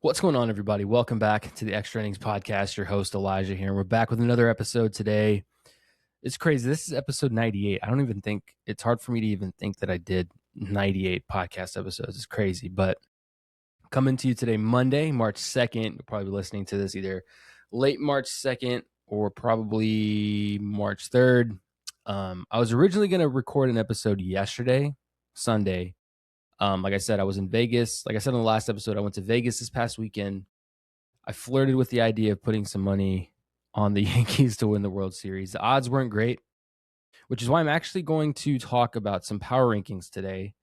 What's going on, everybody? Welcome back to the Extra Innings Podcast. Your host, Elijah, here. And we're back with another episode today. It's crazy. This is episode 98. I don't even think, it's hard for me to even think that I did 98 podcast episodes. It's crazy. But coming to you today, Monday, March 2nd. You'll probably be listening to this either late March 2nd or probably March 3rd. I was originally going to record an episode yesterday, Sunday. Like I said, I was in Vegas. Like I said in the last episode, I went to Vegas this past weekend. I flirted with the idea of putting some money on the Yankees to win the World Series. The odds weren't great, which is why I'm actually going to talk about some power rankings today,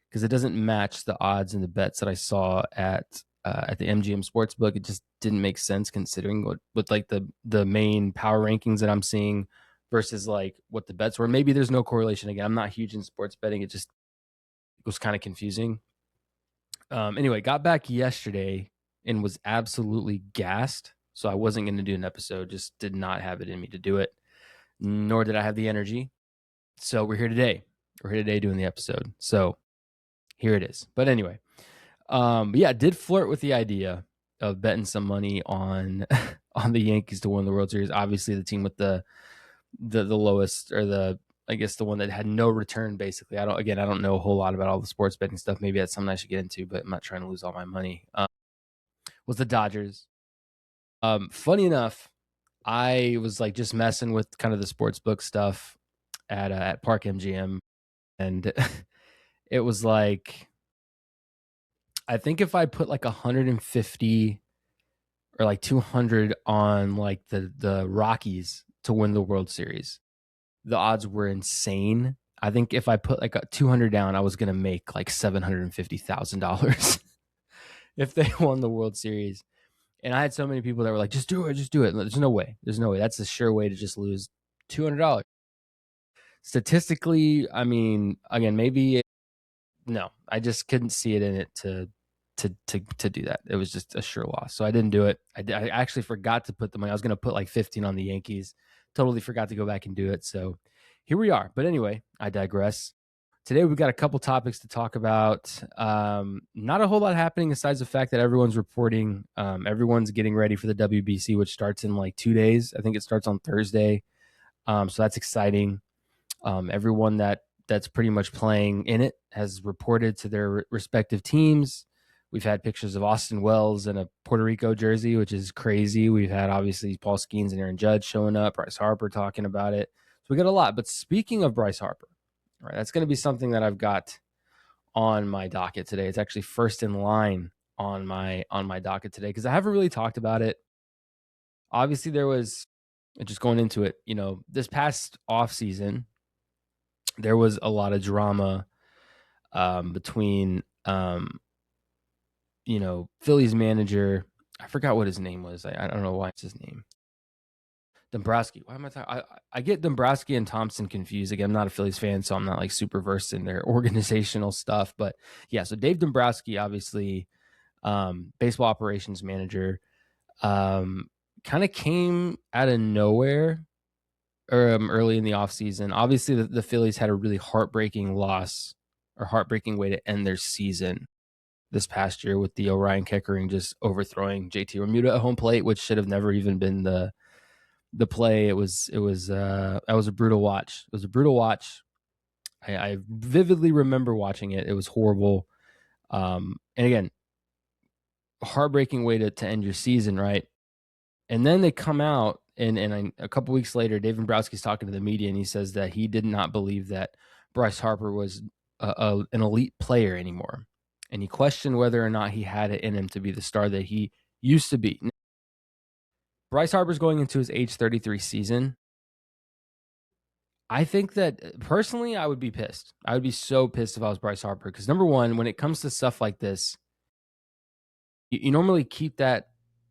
because it doesn't match the odds and the bets that I saw at the MGM Sportsbook. It just didn't make sense considering what like the main power rankings that I'm seeing versus like what the bets were. Maybe there's no correlation. Again, I'm not huge in sports betting. It was kind of confusing. Anyway, got back yesterday and was absolutely gassed. So I wasn't going to do an episode, just did not have it in me to do it, nor did I have the energy. So we're here today. We're here today doing the episode. So here it is. But anyway, yeah, did flirt with the idea of betting some money on on the Yankees to win the World Series. Obviously, the team with the lowest, or I guess the one that had no return, basically. I don't know a whole lot about all the sports betting stuff. Maybe that's something I should get into, but I'm not trying to lose all my money. Was the Dodgers. Funny enough, I was like just messing with kind of the sports book stuff at Park MGM, and it was like, I think if I put like 150 or like 200 on like the Rockies to win the World Series, the odds were insane. I think if I put like a 200 down, I was going to make like $750,000 if they won the World Series. And I had so many people that were like, just do it. There's no way. That's a sure way to just lose $200. Statistically, I mean, again, no, I just couldn't see it in it to do that. It was just a sure loss. So I didn't do it. I actually forgot to put the money. I was going to put like 15 on the Yankees. Totally forgot to go back and do it. So here we are. But anyway, I digress. Today we've got a couple topics to talk about. Not a whole lot happening besides the fact that everyone's reporting. Everyone's getting ready for the WBC, which starts in like 2 days. I think it starts on Thursday. So that's exciting. Everyone that's pretty much playing in it has reported to their respective teams. We've had pictures of Austin Wells in a Puerto Rico jersey, which is crazy. We've had obviously Paul Skeens and Aaron Judge showing up, Bryce Harper talking about it. So we got a lot. But speaking of Bryce Harper, all right, that's going to be something that I've got on my docket today. It's actually first in line on my docket today because I haven't really talked about it. Obviously, there was, just going into it, this past offseason, there was a lot of drama between Phillies manager. I forgot what his name was. I don't know why it's his name. Dombrowski. Why am I talking? I get Dombrowski and Thompson confused. Again, I'm not a Phillies fan, so I'm not like super versed in their organizational stuff. But yeah, so Dave Dombrowski, obviously, baseball operations manager, kind of came out of nowhere early in the offseason. Obviously, the Phillies had a really heartbreaking loss or heartbreaking way to end their season this past year with the Orion Keckering just overthrowing JT Realmuto at home plate, which should have never even been the play. It was that was a brutal watch. It was a brutal watch. I vividly remember watching it. It was horrible. And again, heartbreaking way to end your season, right? And then they come out and a couple weeks later, Dave Dombrowski's talking to the media and he says that he did not believe that Bryce Harper was an elite player anymore. And he questioned whether or not he had it in him to be the star that he used to be. Bryce Harper's going into his age 33 season. I think that personally, I would be pissed. I would be so pissed if I was Bryce Harper. Because number one, when it comes to stuff like this, you normally keep that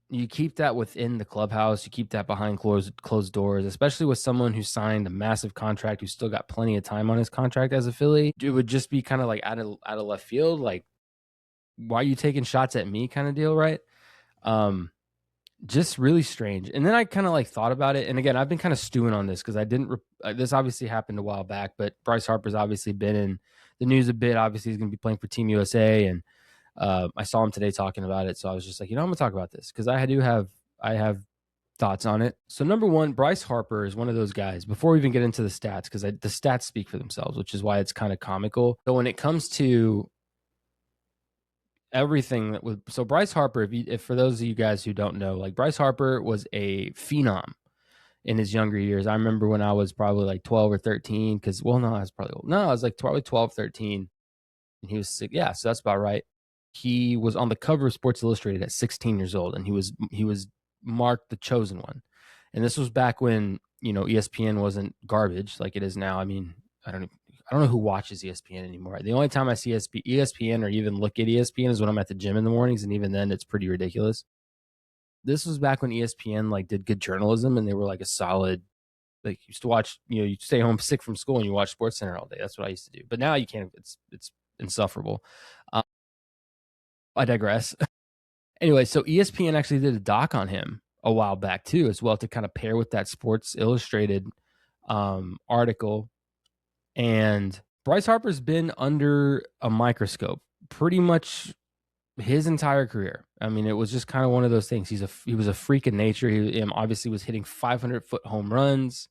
within the clubhouse. You keep that behind closed doors, especially with someone who signed a massive contract, who's still got plenty of time on his contract as a Philly. It would just be kind of like out of left field. Like, why are you taking shots at me kind of deal, right? Just really strange. And then I kind of like thought about it. And again, I've been kind of stewing on this because I didn't, this obviously happened a while back, but Bryce Harper's obviously been in the news a bit. Obviously he's going to be playing for Team USA. And I saw him today talking about it, so I was just like, I'm gonna talk about this because I have thoughts on it. So number one, Bryce Harper is one of those guys. Before we even get into the stats, because the stats speak for themselves, which is why it's kind of comical. So when it comes to everything so Bryce Harper, if for those of you guys who don't know, like Bryce Harper was a phenom in his younger years. I remember when I was probably like 12 or 13, because I was like probably 12, 13, and he was sick. Yeah, so that's about right. He was on the cover of Sports Illustrated at 16 years old, and he was marked the chosen one. And this was back when ESPN wasn't garbage like it is now. I mean, I don't know who watches ESPN anymore. The only time I see ESPN or even look at ESPN is when I'm at the gym in the mornings, and even then, it's pretty ridiculous. This was back when ESPN like did good journalism, and they were like a solid. Like, used to watch, you stay home sick from school and you watch Sports Center all day. That's what I used to do. But now you can't. It's insufferable. I digress. Anyway, so ESPN actually did a doc on him a while back too, as well, to kind of pair with that Sports Illustrated article. And Bryce Harper's been under a microscope pretty much his entire career. I mean, it was just kind of one of those things. He was a freak of nature. He obviously was hitting 500-foot home runs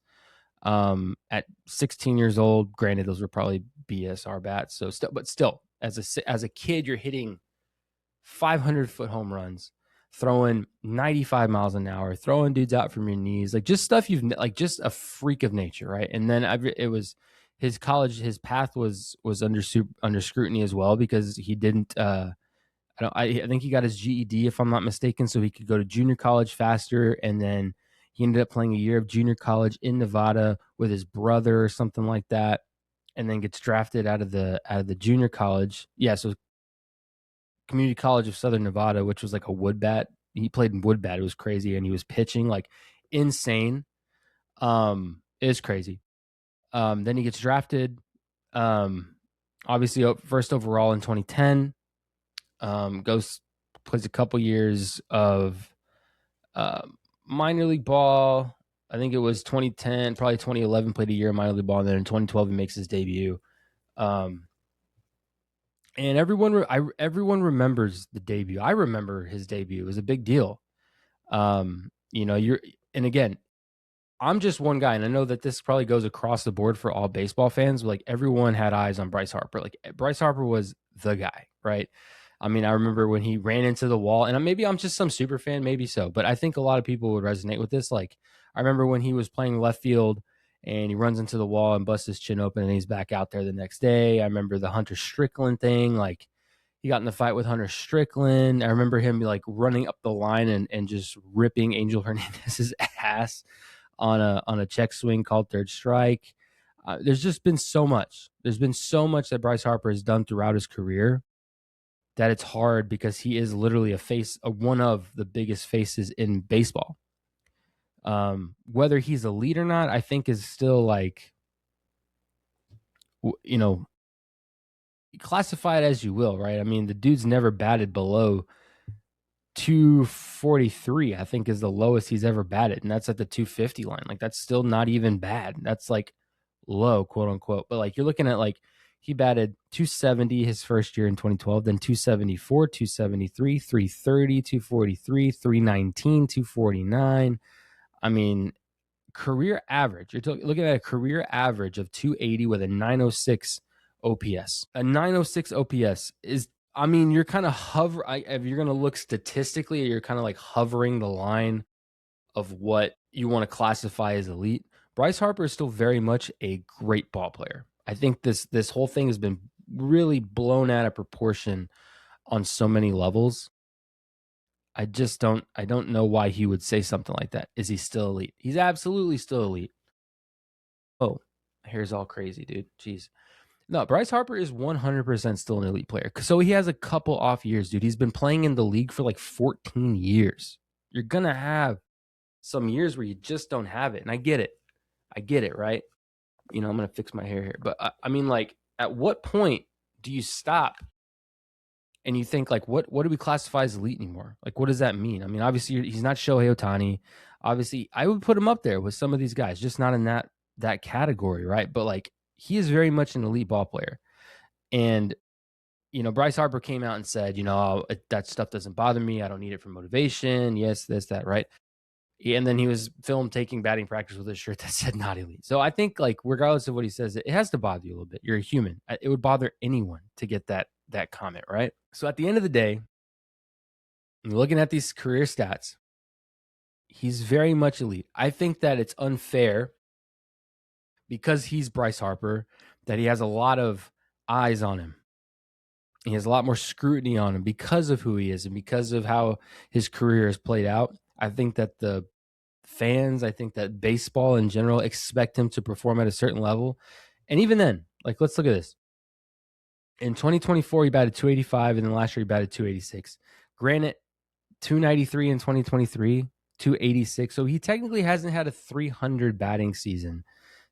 at 16 years old. Granted, those were probably BSR bats. So still, as a kid, you're hitting 500-foot home runs, throwing 95 miles an hour, throwing dudes out from your knees, like just stuff just a freak of nature, right? And then it was his path was under scrutiny as well, because he didn't. I think he got his GED, if I'm not mistaken, so he could go to junior college faster, and then he ended up playing a year of junior college in Nevada with his brother or something like that, and then gets drafted out of the junior college. Yeah, so Community College of Southern Nevada, which was like a wood bat. He played in wood bat. It was crazy, and he was pitching like insane. It was crazy. Then he gets drafted, obviously first overall in 2010. Plays a couple years of minor league ball. I think it was 2010, probably 2011, played a year of minor league ball, and then in 2012 he makes his debut. And everyone remembers the debut. I remember his debut. It was a big deal. And again, I'm just one guy, and I know that this probably goes across the board for all baseball fans. Like, everyone had eyes on Bryce Harper. Like, Bryce Harper was the guy, right? I mean, I remember when he ran into the wall, and maybe I'm just some super fan, maybe so, but I think a lot of people would resonate with this. Like, I remember when he was playing left field and he runs into the wall and busts his chin open, and he's back out there the next day. I remember the Hunter Strickland thing. Like, he got in the fight with Hunter Strickland. I remember him like running up the line and just ripping Angel Hernandez's ass on a check swing called third strike. There's just been so much. There's been so much that Bryce Harper has done throughout his career that it's hard, because he is literally one of the biggest faces in baseball. Whether he's elite or not, I think is still like, classify it as you will, right? I mean, the dude's never batted below 243, I think, is the lowest he's ever batted, and that's at the 250 line. Like, that's still not even bad. That's like low, quote unquote. But like, you're looking at like, he batted 270 his first year in 2012, then 274, 273, 330, 243, 319, 249. I mean, career average. You're looking at a career average of 280 with a 906 OPS. A 906 OPS is, I mean, you're kind of if you're going to look statistically, you're kind of like hovering the line of what you want to classify as elite. Bryce Harper is still very much a great ball player. I think this whole thing has been really blown out of proportion on so many levels. I don't know why he would say something like that. Is he still elite? He's absolutely still elite. Oh, hair's all crazy, dude. Jeez. No, Bryce Harper is 100% still an elite player. So he has a couple off years, dude. He's been playing in the league for like 14 years. You're going to have some years where you just don't have it. And I get it, right? I'm going to fix my hair here. But I mean, like, at what point do you stop and you think, like, what do we classify as elite anymore? Like, what does that mean? I mean, obviously, he's not Shohei Ohtani. Obviously, I would put him up there with some of these guys, just not in that category, right? But like, he is very much an elite ball player. And, Bryce Harper came out and said, that stuff doesn't bother me. I don't need it for motivation. Yes, this, that, right? And then he was filmed taking batting practice with a shirt that said not elite. So I think, like, regardless of what he says, it has to bother you a little bit. You're a human. It would bother anyone to get that comment, right? So at the end of the day, looking at these career stats, he's very much elite. I think that it's unfair because he's Bryce Harper that he has a lot of eyes on him. He has a lot more scrutiny on him because of who he is and because of how his career has played out. I think that the fans, I think that baseball in general expect him to perform at a certain level. And even then, like, let's look at this. In 2024, he batted 285, and then last year he batted 286. Granted, 293 in 2023, 286. So he technically hasn't had a 300 batting season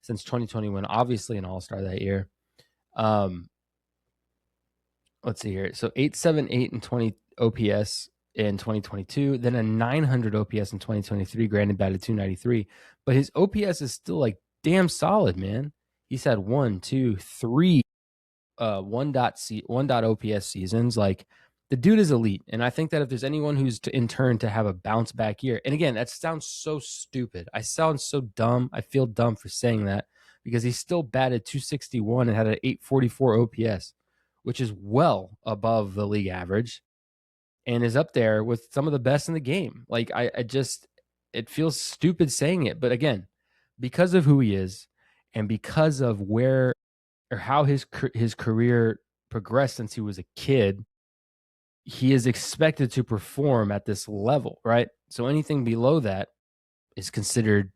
since 2021. Obviously an all-star that year. Let's see here. So 878 in 20 OPS in 2022, then a 900 OPS in 2023. Granted, batted 293, but his OPS is still like damn solid, man. He's had 1, 2, 3 1 OPS seasons. Like, the dude is elite. And I think that if there's anyone who's in turn to have a bounce back year, and again, that sounds so stupid. I sound so dumb. I feel dumb for saying that because he still batted 261 and had an 844 OPS, which is well above the league average and is up there with some of the best in the game. Like, it feels stupid saying it. But again, because of who he is and because of where or how his career progressed since he was a kid, he is expected to perform at this level, right? So anything below that is considered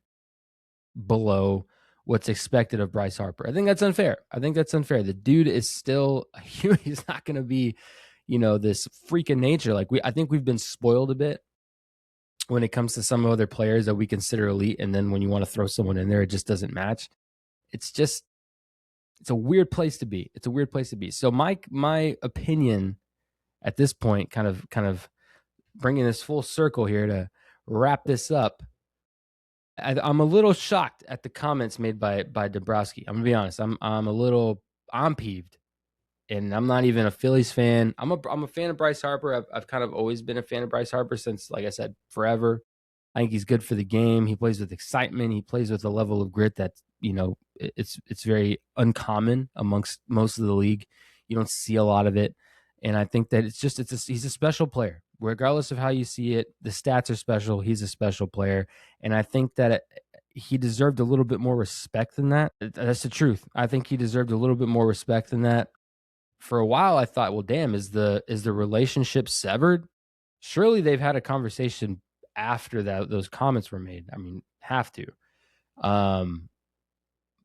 below what's expected of Bryce Harper. I think that's unfair. The dude is still, he's not going to be, this freak of nature. Like, I think we've been spoiled a bit when it comes to some other players that we consider elite. And then when you want to throw someone in there, it just doesn't match. It's a weird place to be. So my opinion at this point, kind of bringing this full circle here to wrap this up, I'm a little shocked at the comments made by Dabrowski. I'm gonna be honest. I'm peeved, and I'm not even a Phillies fan. I'm a fan of Bryce Harper. I've kind of always been a fan of Bryce Harper since, like I said, forever. I think he's good for the game. He plays with excitement. He plays with a level of grit that, it's very uncommon amongst most of the league. You don't see a lot of it. And I think that he's a special player. Regardless of how you see it, the stats are special. He's a special player. And I think that he deserved a little bit more respect than that. That's the truth. I think he deserved a little bit more respect than that. For a while, I thought, well, damn, is the relationship severed? Surely they've had a conversation after those comments were made. I mean, have to.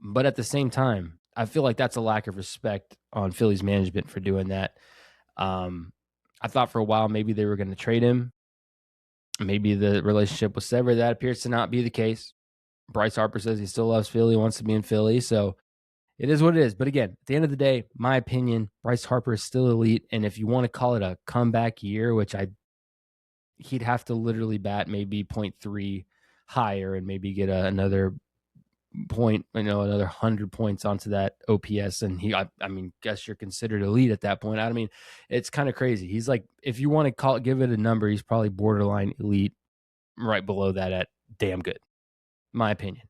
But at the same time, I feel like that's a lack of respect on Phillies management for doing that. I thought for a while maybe they were going to trade him. Maybe the relationship was severed. That appears to not be the case. Bryce Harper says he still loves Philly, wants to be in Philly. So it is what it is. But again, at the end of the day, my opinion, Bryce Harper is still elite. And if you want to call it a comeback year, which he'd have to literally bat maybe 0.3 higher and maybe get another point, another 100 points onto that OPS. And guess you're considered elite at that point. I mean, it's kind of crazy. He's like, if you want to give it a number, he's probably borderline elite, right below that at damn good, my opinion.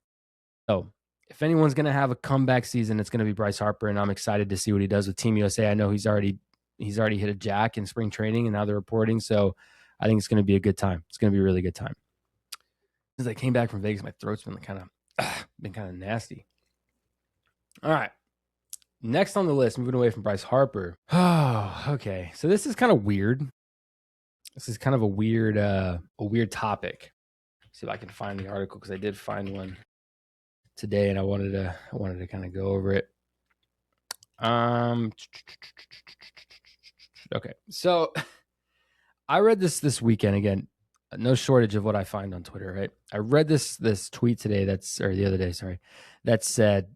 So if anyone's going to have a comeback season, it's going to be Bryce Harper. And I'm excited to see what he does with Team USA. I know he's already hit a jack in spring training and now they're reporting. So I think it's going to be a good time. It's going to be a really good time. Since I came back from Vegas, my throat's been kind of nasty. All right. Next on the list, moving away from Bryce Harper. Oh, okay. So this is kind of weird. This is kind of a weird topic. Let's see if I can find the article because I did find one today and I wanted to kind of go over it. Okay. So I read this weekend again. No shortage of what I find on Twitter, right? I read this tweet today the other day, sorry, that said,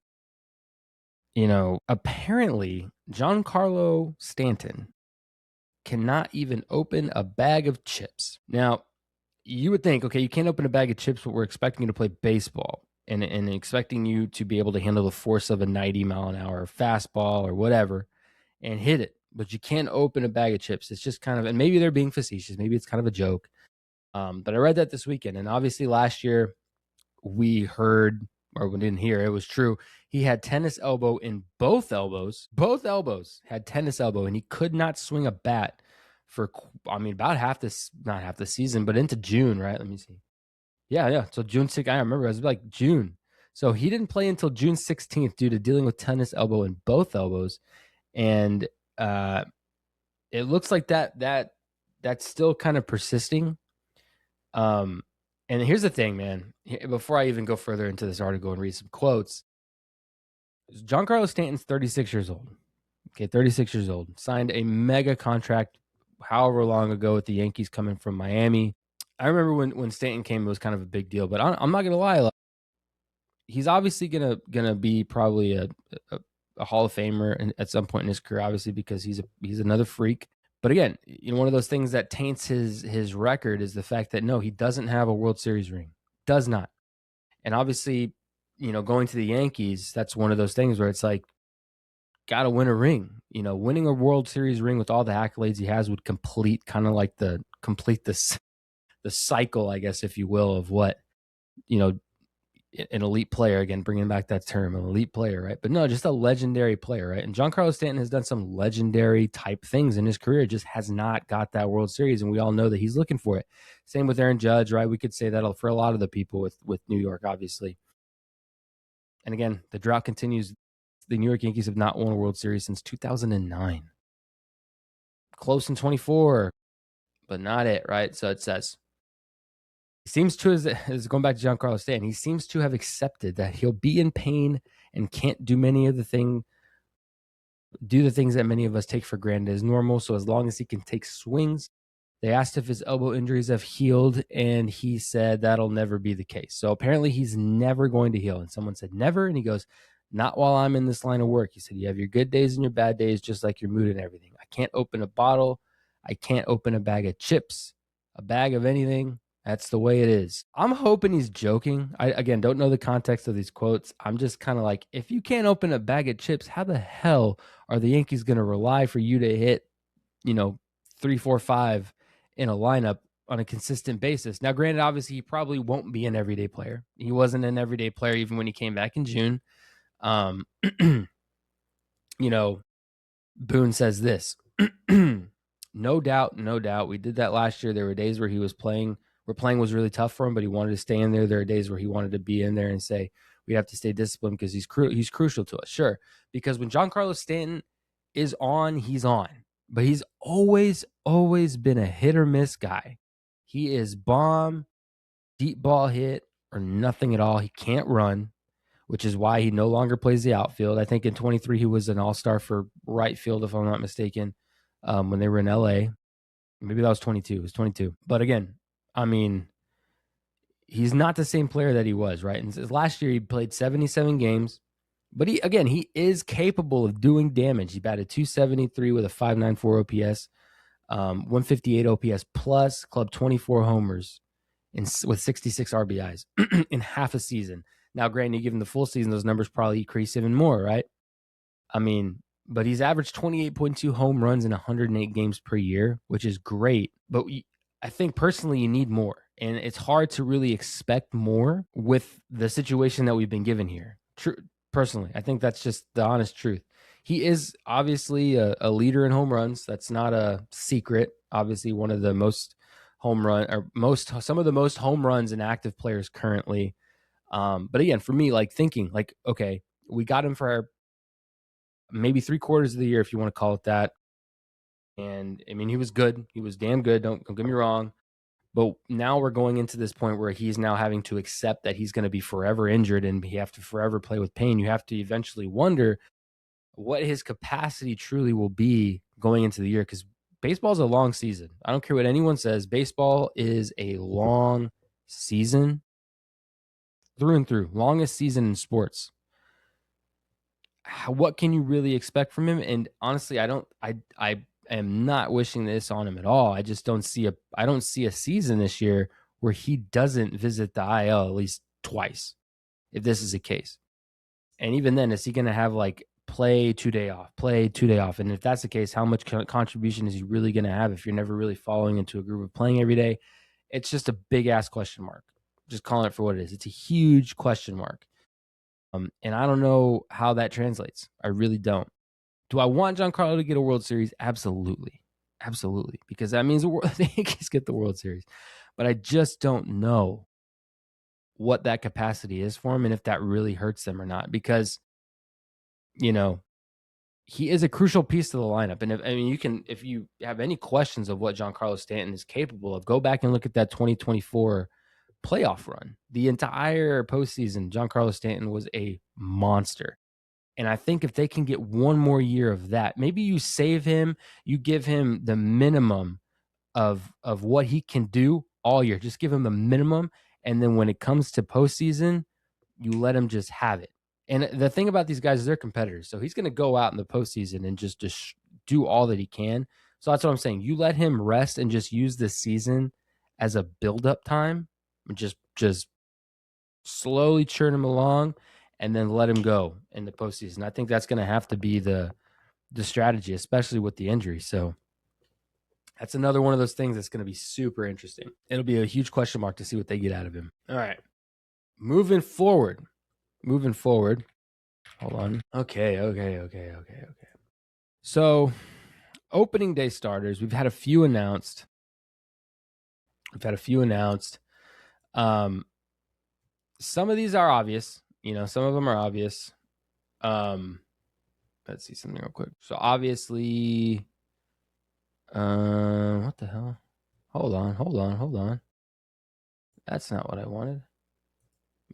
apparently Giancarlo Stanton cannot even open a bag of chips. Now, you would think, okay, you can't open a bag of chips, but we're expecting you to play baseball and expecting you to be able to handle the force of a 90-mile-an-hour fastball or whatever and hit it. but you can't open a bag of chips. It's just kind of, and maybe they're being facetious. Maybe it's kind of a joke. But I read that this weekend, and obviously last year we heard, or we didn't hear, it was true. He had tennis elbow in both elbows. Both elbows had tennis elbow, and he could not swing a bat for, about not half the season, but into June, right? Let me see. Yeah. So June 6th, I remember it was like June. So he didn't play until June 16th due to dealing with tennis elbow in both elbows. And it looks like that's still kind of persisting. And here's the thing, man. Before I even go further into this article and read some quotes, Giancarlo Stanton's 36 years old. Okay, 36 years old. Signed a mega contract however long ago with the Yankees coming from Miami. I remember when Stanton came, it was kind of a big deal. But I'm not going to lie. He's obviously gonna be probably a Hall of Famer at some point in his career, obviously, because he's another freak. But again, one of those things that taints his record is the fact that no, he doesn't have a World Series ring. Does not. And obviously, going to the Yankees, that's one of those things where it's like, gotta win a ring. Winning a World Series ring with all the accolades he has would complete the cycle, I guess, if you will, of what, an elite player, again, bringing back that term, an elite player, right? But no, just a legendary player, right? And Giancarlo Stanton has done some legendary type things in his career, just has not got that World Series, and we all know that he's looking for it. Same with Aaron Judge, right? We could say that for a lot of the people with New York, obviously. And again, the drought continues. The New York Yankees have not won a World Series since 2009. Close in 24, but not it, right? So it says. Seems to, as going back to Giancarlo Stanton, he seems to have accepted that he'll be in pain and can't do the things that many of us take for granted as normal. So as long as he can take swings, they asked if his elbow injuries have healed, and he said that'll never be the case. So apparently he's never going to heal. And someone said never, and he goes, not while I'm in this line of work. He said, you have your good days and your bad days, just like your mood and everything. I can't open a bottle. I can't open a bag of chips, a bag of anything. That's the way it is. I'm hoping he's joking. I, again, don't know the context of these quotes. I'm just kind of like, if you can't open a bag of chips, how the hell are the Yankees going to rely for you to hit, 3, 4, 5 in a lineup on a consistent basis? Now, granted, obviously, he probably won't be an everyday player. He wasn't an everyday player even when he came back in June. Boone says this. No doubt. We did that last year. There were days where he was playing, where playing was really tough for him, but he wanted to stay in there. There are days where he wanted to be in there and say, we have to stay disciplined because he's crucial to us. Sure. Because when Giancarlo Stanton is on, he's on. But he's always been a hit or miss guy. He is bomb, deep ball hit, or nothing at all. He can't run, which is why he no longer plays the outfield. I think in 23, he was an all-star for right field, if I'm not mistaken, when they were in LA. Maybe that was 22. It was 22. But again, he's not the same player that he was, right? And last year, he played 77 games. But he is capable of doing damage. He batted .273 with a .594 OPS, 158 OPS plus, clubbed 24 homers with 66 RBIs in half a season. Now, granted, you give him the full season, those numbers probably increase even more, right? But he's averaged 28.2 home runs in 108 games per year, which is great. But I think personally you need more. And it's hard to really expect more with the situation that we've been given here. Personally, I think that's just the honest truth. He is obviously a leader in home runs. That's not a secret. Obviously, one of the most some of the most home runs in active players currently. But again, for me, thinking okay, we got him for maybe 3/4 of the year, if you want to call it that. And he was good. He was damn good. Don't get me wrong. But now we're going into this point where he's now having to accept that he's going to be forever injured and he have to forever play with pain. You have to eventually wonder what his capacity truly will be going into the year, because baseball is a long season. I don't care what anyone says. Baseball is a long season through and through. Longest season in sports. What can you really expect from him? And honestly, I am not wishing this on him at all. I just don't see a season this year where he doesn't visit the IL at least twice, if this is the case. And even then, is he going to have play 2 day off, play 2 day off. And if that's the case, how much contribution is he really going to have if you're never really falling into a groove of playing every day? It's just a big ass question mark. Just calling it for what it is. It's a huge question mark. And I don't know how that translates. I really don't. Do I want Giancarlo to get a World Series? Absolutely. Absolutely. Because that means the Yankees get the World Series. But I just don't know what that capacity is for him and if that really hurts them or not. Because, you know, he is a crucial piece to the lineup. And if you have any questions of what Giancarlo Stanton is capable of, go back and look at that 2024 playoff run. The entire postseason, Giancarlo Stanton was a monster. And I think if they can get one more year of that, maybe you save him, you give him the minimum of what he can do all year. Just give him the minimum. And then when it comes to postseason, you let him just have it. And the thing about these guys is they're competitors. So he's going to go out in the postseason and just do all that he can. So that's what I'm saying. You let him rest and just use this season as a build-up time. Just slowly churn him along and then let him go in the postseason. I think that's going to have to be the strategy, especially with the injury. So that's another one of those things that's going to be super interesting. It'll be a huge question mark to see what they get out of him. All right. Moving forward. Hold on. Okay. So opening day starters, we've had a few announced. Some of these are obvious. Some of them are obvious. Let's see something real quick. So obviously, what the hell? Hold on. That's not what I wanted.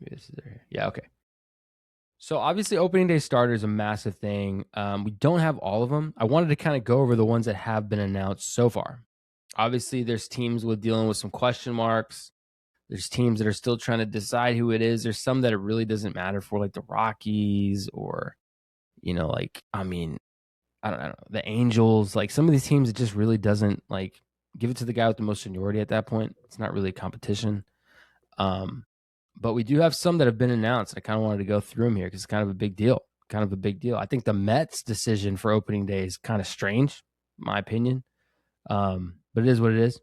Maybe this is there. Yeah, okay. So obviously opening day starter is a massive thing. We don't have all of them. I wanted to kind of go over the ones that have been announced so far. Obviously, there's teams dealing with some question marks. There's teams that are still trying to decide who it is. There's some that it really doesn't matter for, like the Rockies or, I don't know, the Angels. Like some of these teams, it just really doesn't give it to the guy with the most seniority at that point. It's not really a competition. But we do have some that have been announced. I kind of wanted to go through them here because it's kind of a big deal. I think the Mets decision for opening day is kind of strange, in my opinion. But it is what it is.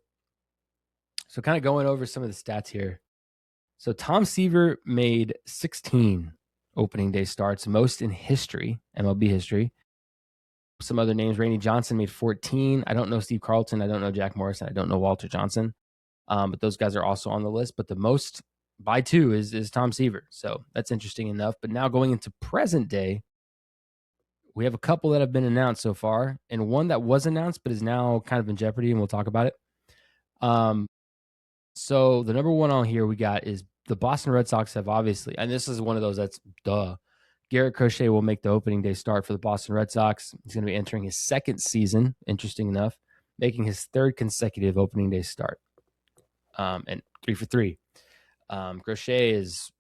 So kind of going over some of the stats here. So Tom Seaver made 16 opening day starts, most in history, MLB history. Some other names, Randy Johnson made 14. I don't know Steve Carlton. I don't know Jack Morrison. I don't know Walter Johnson. But those guys are also on the list. But the most by 2 is Tom Seaver. So that's interesting enough. But now going into present day, we have a couple that have been announced so far, and one that was announced but is now kind of in jeopardy, and we'll talk about it. So the number one on here we got is the Boston Red Sox have obviously, and this is one of those that's duh. Garrett Crochet will make the opening day start for the Boston Red Sox. He's going to be entering his second season, interesting enough, making his third consecutive opening day start. And 3 for 3. Crochet is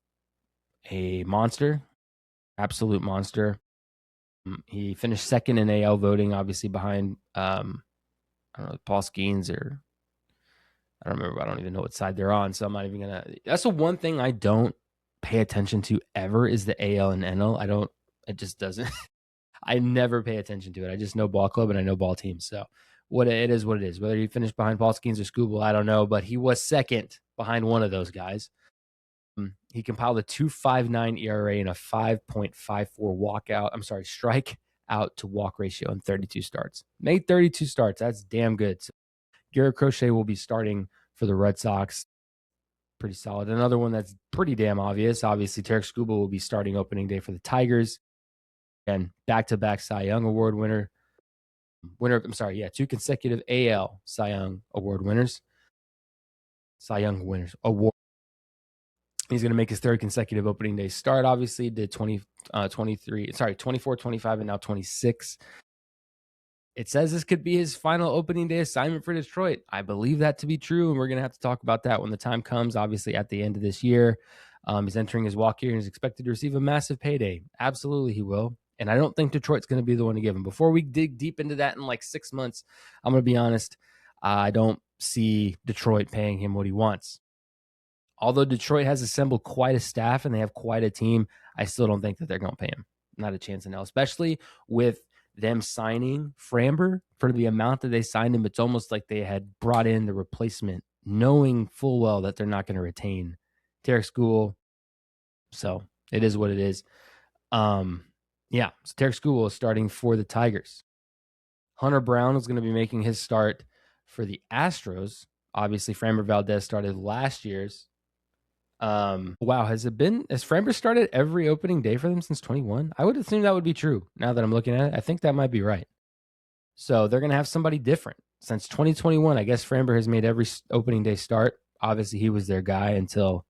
a monster, absolute monster. He finished second in AL voting, obviously behind, I don't know, Paul Skeens or I don't remember. I don't even know what side they're on, so I'm not even going to. That's the one thing I don't pay attention to ever is the AL and NL. It just doesn't. I never pay attention to it. I just know ball club and I know ball teams. So what it is. Whether he finished behind Paul Skeens or Skubal, I don't know, but he was second behind one of those guys. He compiled a 2.59 ERA and a 5.54 strike out to walk ratio in 32 starts. Made 32 starts. That's damn good. So Garrett Crochet will be starting for the Red Sox. Pretty solid. Another one that's pretty damn obvious. Obviously, Tarek Skubal will be starting opening day for the Tigers. And back-to-back Cy Young Award winner. 2 consecutive AL Cy Young Award winners. Cy Young winners award. He's going to make his third consecutive opening day start. Obviously, did 24, 25, and now 26. It says this could be his final opening day assignment for Detroit. I believe that to be true, and we're going to have to talk about that when the time comes, obviously at the end of this year. He's entering his walk year and is expected to receive a massive payday. Absolutely he will. And I don't think Detroit's going to be the one to give him. Before we dig deep into that in 6 months, I'm going to be honest, I don't see Detroit paying him what he wants. Although Detroit has assembled quite a staff and they have quite a team, I still don't think that they're going to pay him. not a chance in hell, especially with them signing Framber for the amount that they signed him. It's almost like they had brought in the replacement, knowing full well that they're not going to retain Tarek School. So it is what it is. So Tarek School is starting for the Tigers. Hunter Brown is going to be making his start for the Astros. Obviously, Framber Valdez started last year's. Wow, has Framber started every opening day for them since 21? I would assume that would be true. Now that I'm looking at it, I think that might be right. So they're going to have somebody different. Since 2021, I guess Framber has made every opening day start. Obviously, he was their guy until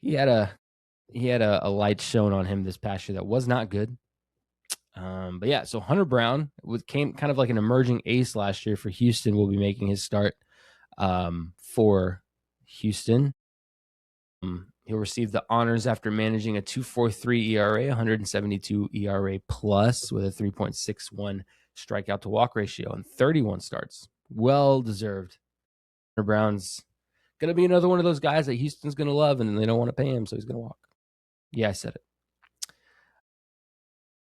he had a light shown on him this past year that was not good. So Hunter Brown came kind of like an emerging ace last year for Houston. Will be making his start for Houston. He'll receive the honors after managing a 2.43 ERA, 172 ERA plus with a 3.61 strikeout to walk ratio and 31 starts. Well deserved. Hunter Brown's going to be another one of those guys that Houston's going to love, and they don't want to pay him, so he's going to walk. Yeah, I said it.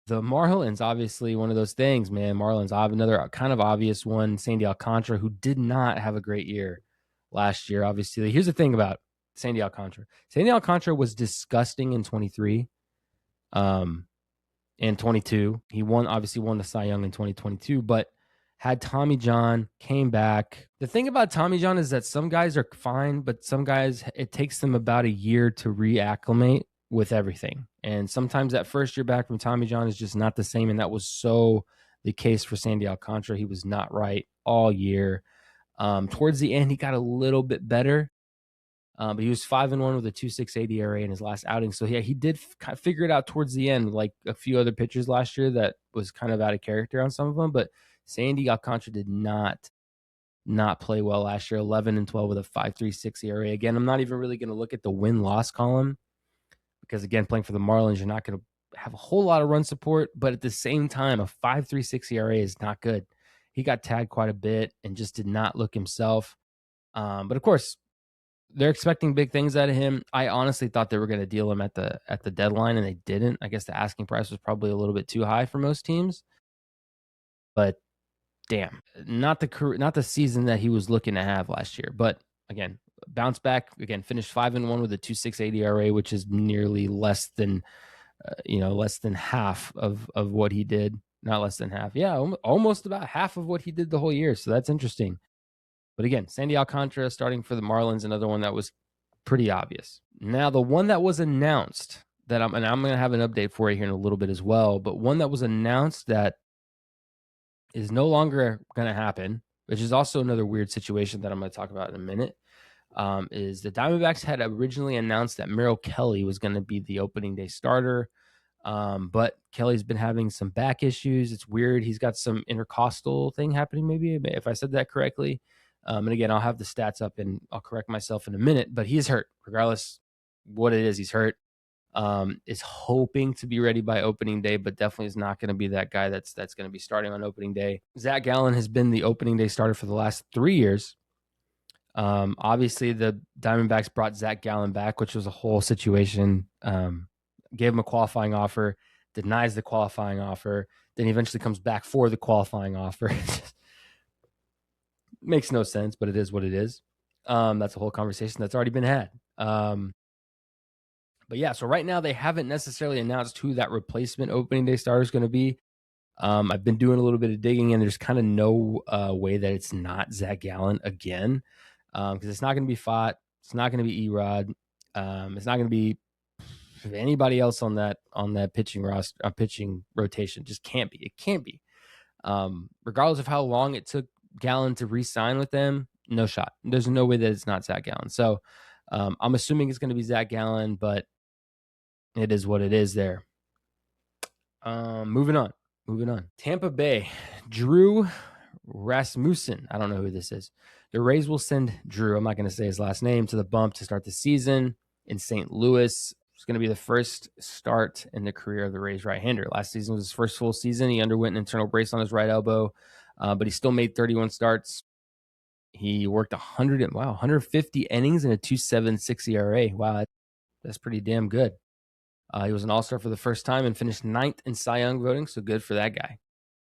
The Marlins, obviously, one of those things, man. Marlins, another kind of obvious one. Sandy Alcantara, who did not have a great year last year, obviously. Here's the thing about Sandy Alcantara. Sandy Alcantara was disgusting in 23. In 22. He won the Cy Young in 2022, but had Tommy John, came back. The thing about Tommy John is that some guys are fine, but some guys, it takes them about a year to reacclimate with everything. And sometimes that first year back from Tommy John is just not the same. And that was so the case for Sandy Alcantara. He was not right all year. Towards the end, he got a little bit better. But he was 5-1 with a 2.68 ERA in his last outing. So yeah, he did figure it out towards the end, like a few other pitchers last year that was kind of out of character on some of them. But Sandy Alcantara did not play well last year. 11-12 with a 5.36 ERA. Again, I'm not even really going to look at the win-loss column because again, playing for the Marlins, you're not going to have a whole lot of run support. But at the same time, a 5.36 ERA is not good. He got tagged quite a bit and just did not look himself. But of course, they're expecting big things out of him. I honestly thought they were going to deal him at the deadline, and they didn't. I guess the asking price was probably a little bit too high for most teams. But damn, not the season that he was looking to have last year. But again, bounce back. Again, finished 5-1 with a 2.68 ERA, which is nearly less than half of what he did. Not less than half. Yeah, almost about half of what he did the whole year. So that's interesting. But again, Sandy Alcantara starting for the Marlins, another one that was pretty obvious. Now, the one that was announced that I'm going to have an update for you here in a little bit as well, but one that was announced that is no longer going to happen, which is also another weird situation that I'm going to talk about in a minute, is the Diamondbacks had originally announced that Merrill Kelly was going to be the opening day starter. But Kelly's been having some back issues. It's weird. He's got some intercostal thing happening, maybe, if I said that correctly. And again, I'll have the stats up and I'll correct myself in a minute, but he's hurt. Regardless what it is, he's hurt. Is hoping to be ready by opening day, but definitely is not going to be that guy that's going to be starting on opening day. Zach Gallen has been the opening day starter for the last 3 years. Obviously, the Diamondbacks brought Zach Gallen back, which was a whole situation. Gave him a qualifying offer, denies the qualifying offer, then he eventually comes back for the qualifying offer. Makes no sense, but it is what it is. That's a whole conversation that's already been had. But yeah, so right now they haven't necessarily announced who that replacement opening day starter is going to be. I've been doing a little bit of digging, and there's kind of no way that it's not Zach Gallen again, because it's not going to be Fott, it's not going to be Erod, it's not going to be anybody else on that pitching roster, pitching rotation. Just can't be. It can't be. Regardless of how long it took Gallen to re-sign with them, no shot. There's no way that it's not Zach Gallen. So I'm assuming it's going to be Zach Gallen, but it is what it is there. Moving on. Tampa Bay, Drew Rasmussen. I don't know who this is. The Rays will send Drew, I'm not going to say his last name, to the bump to start the season in St. Louis. It's going to be the first start in the career of the Rays right-hander. Last season was his first full season. He underwent an internal brace on his right elbow, but he still made 31 starts. He worked 150 innings and a 2.76 ERA. Wow, that's pretty damn good. He was an all-star for the first time and finished 9th in Cy Young voting, so good for that guy.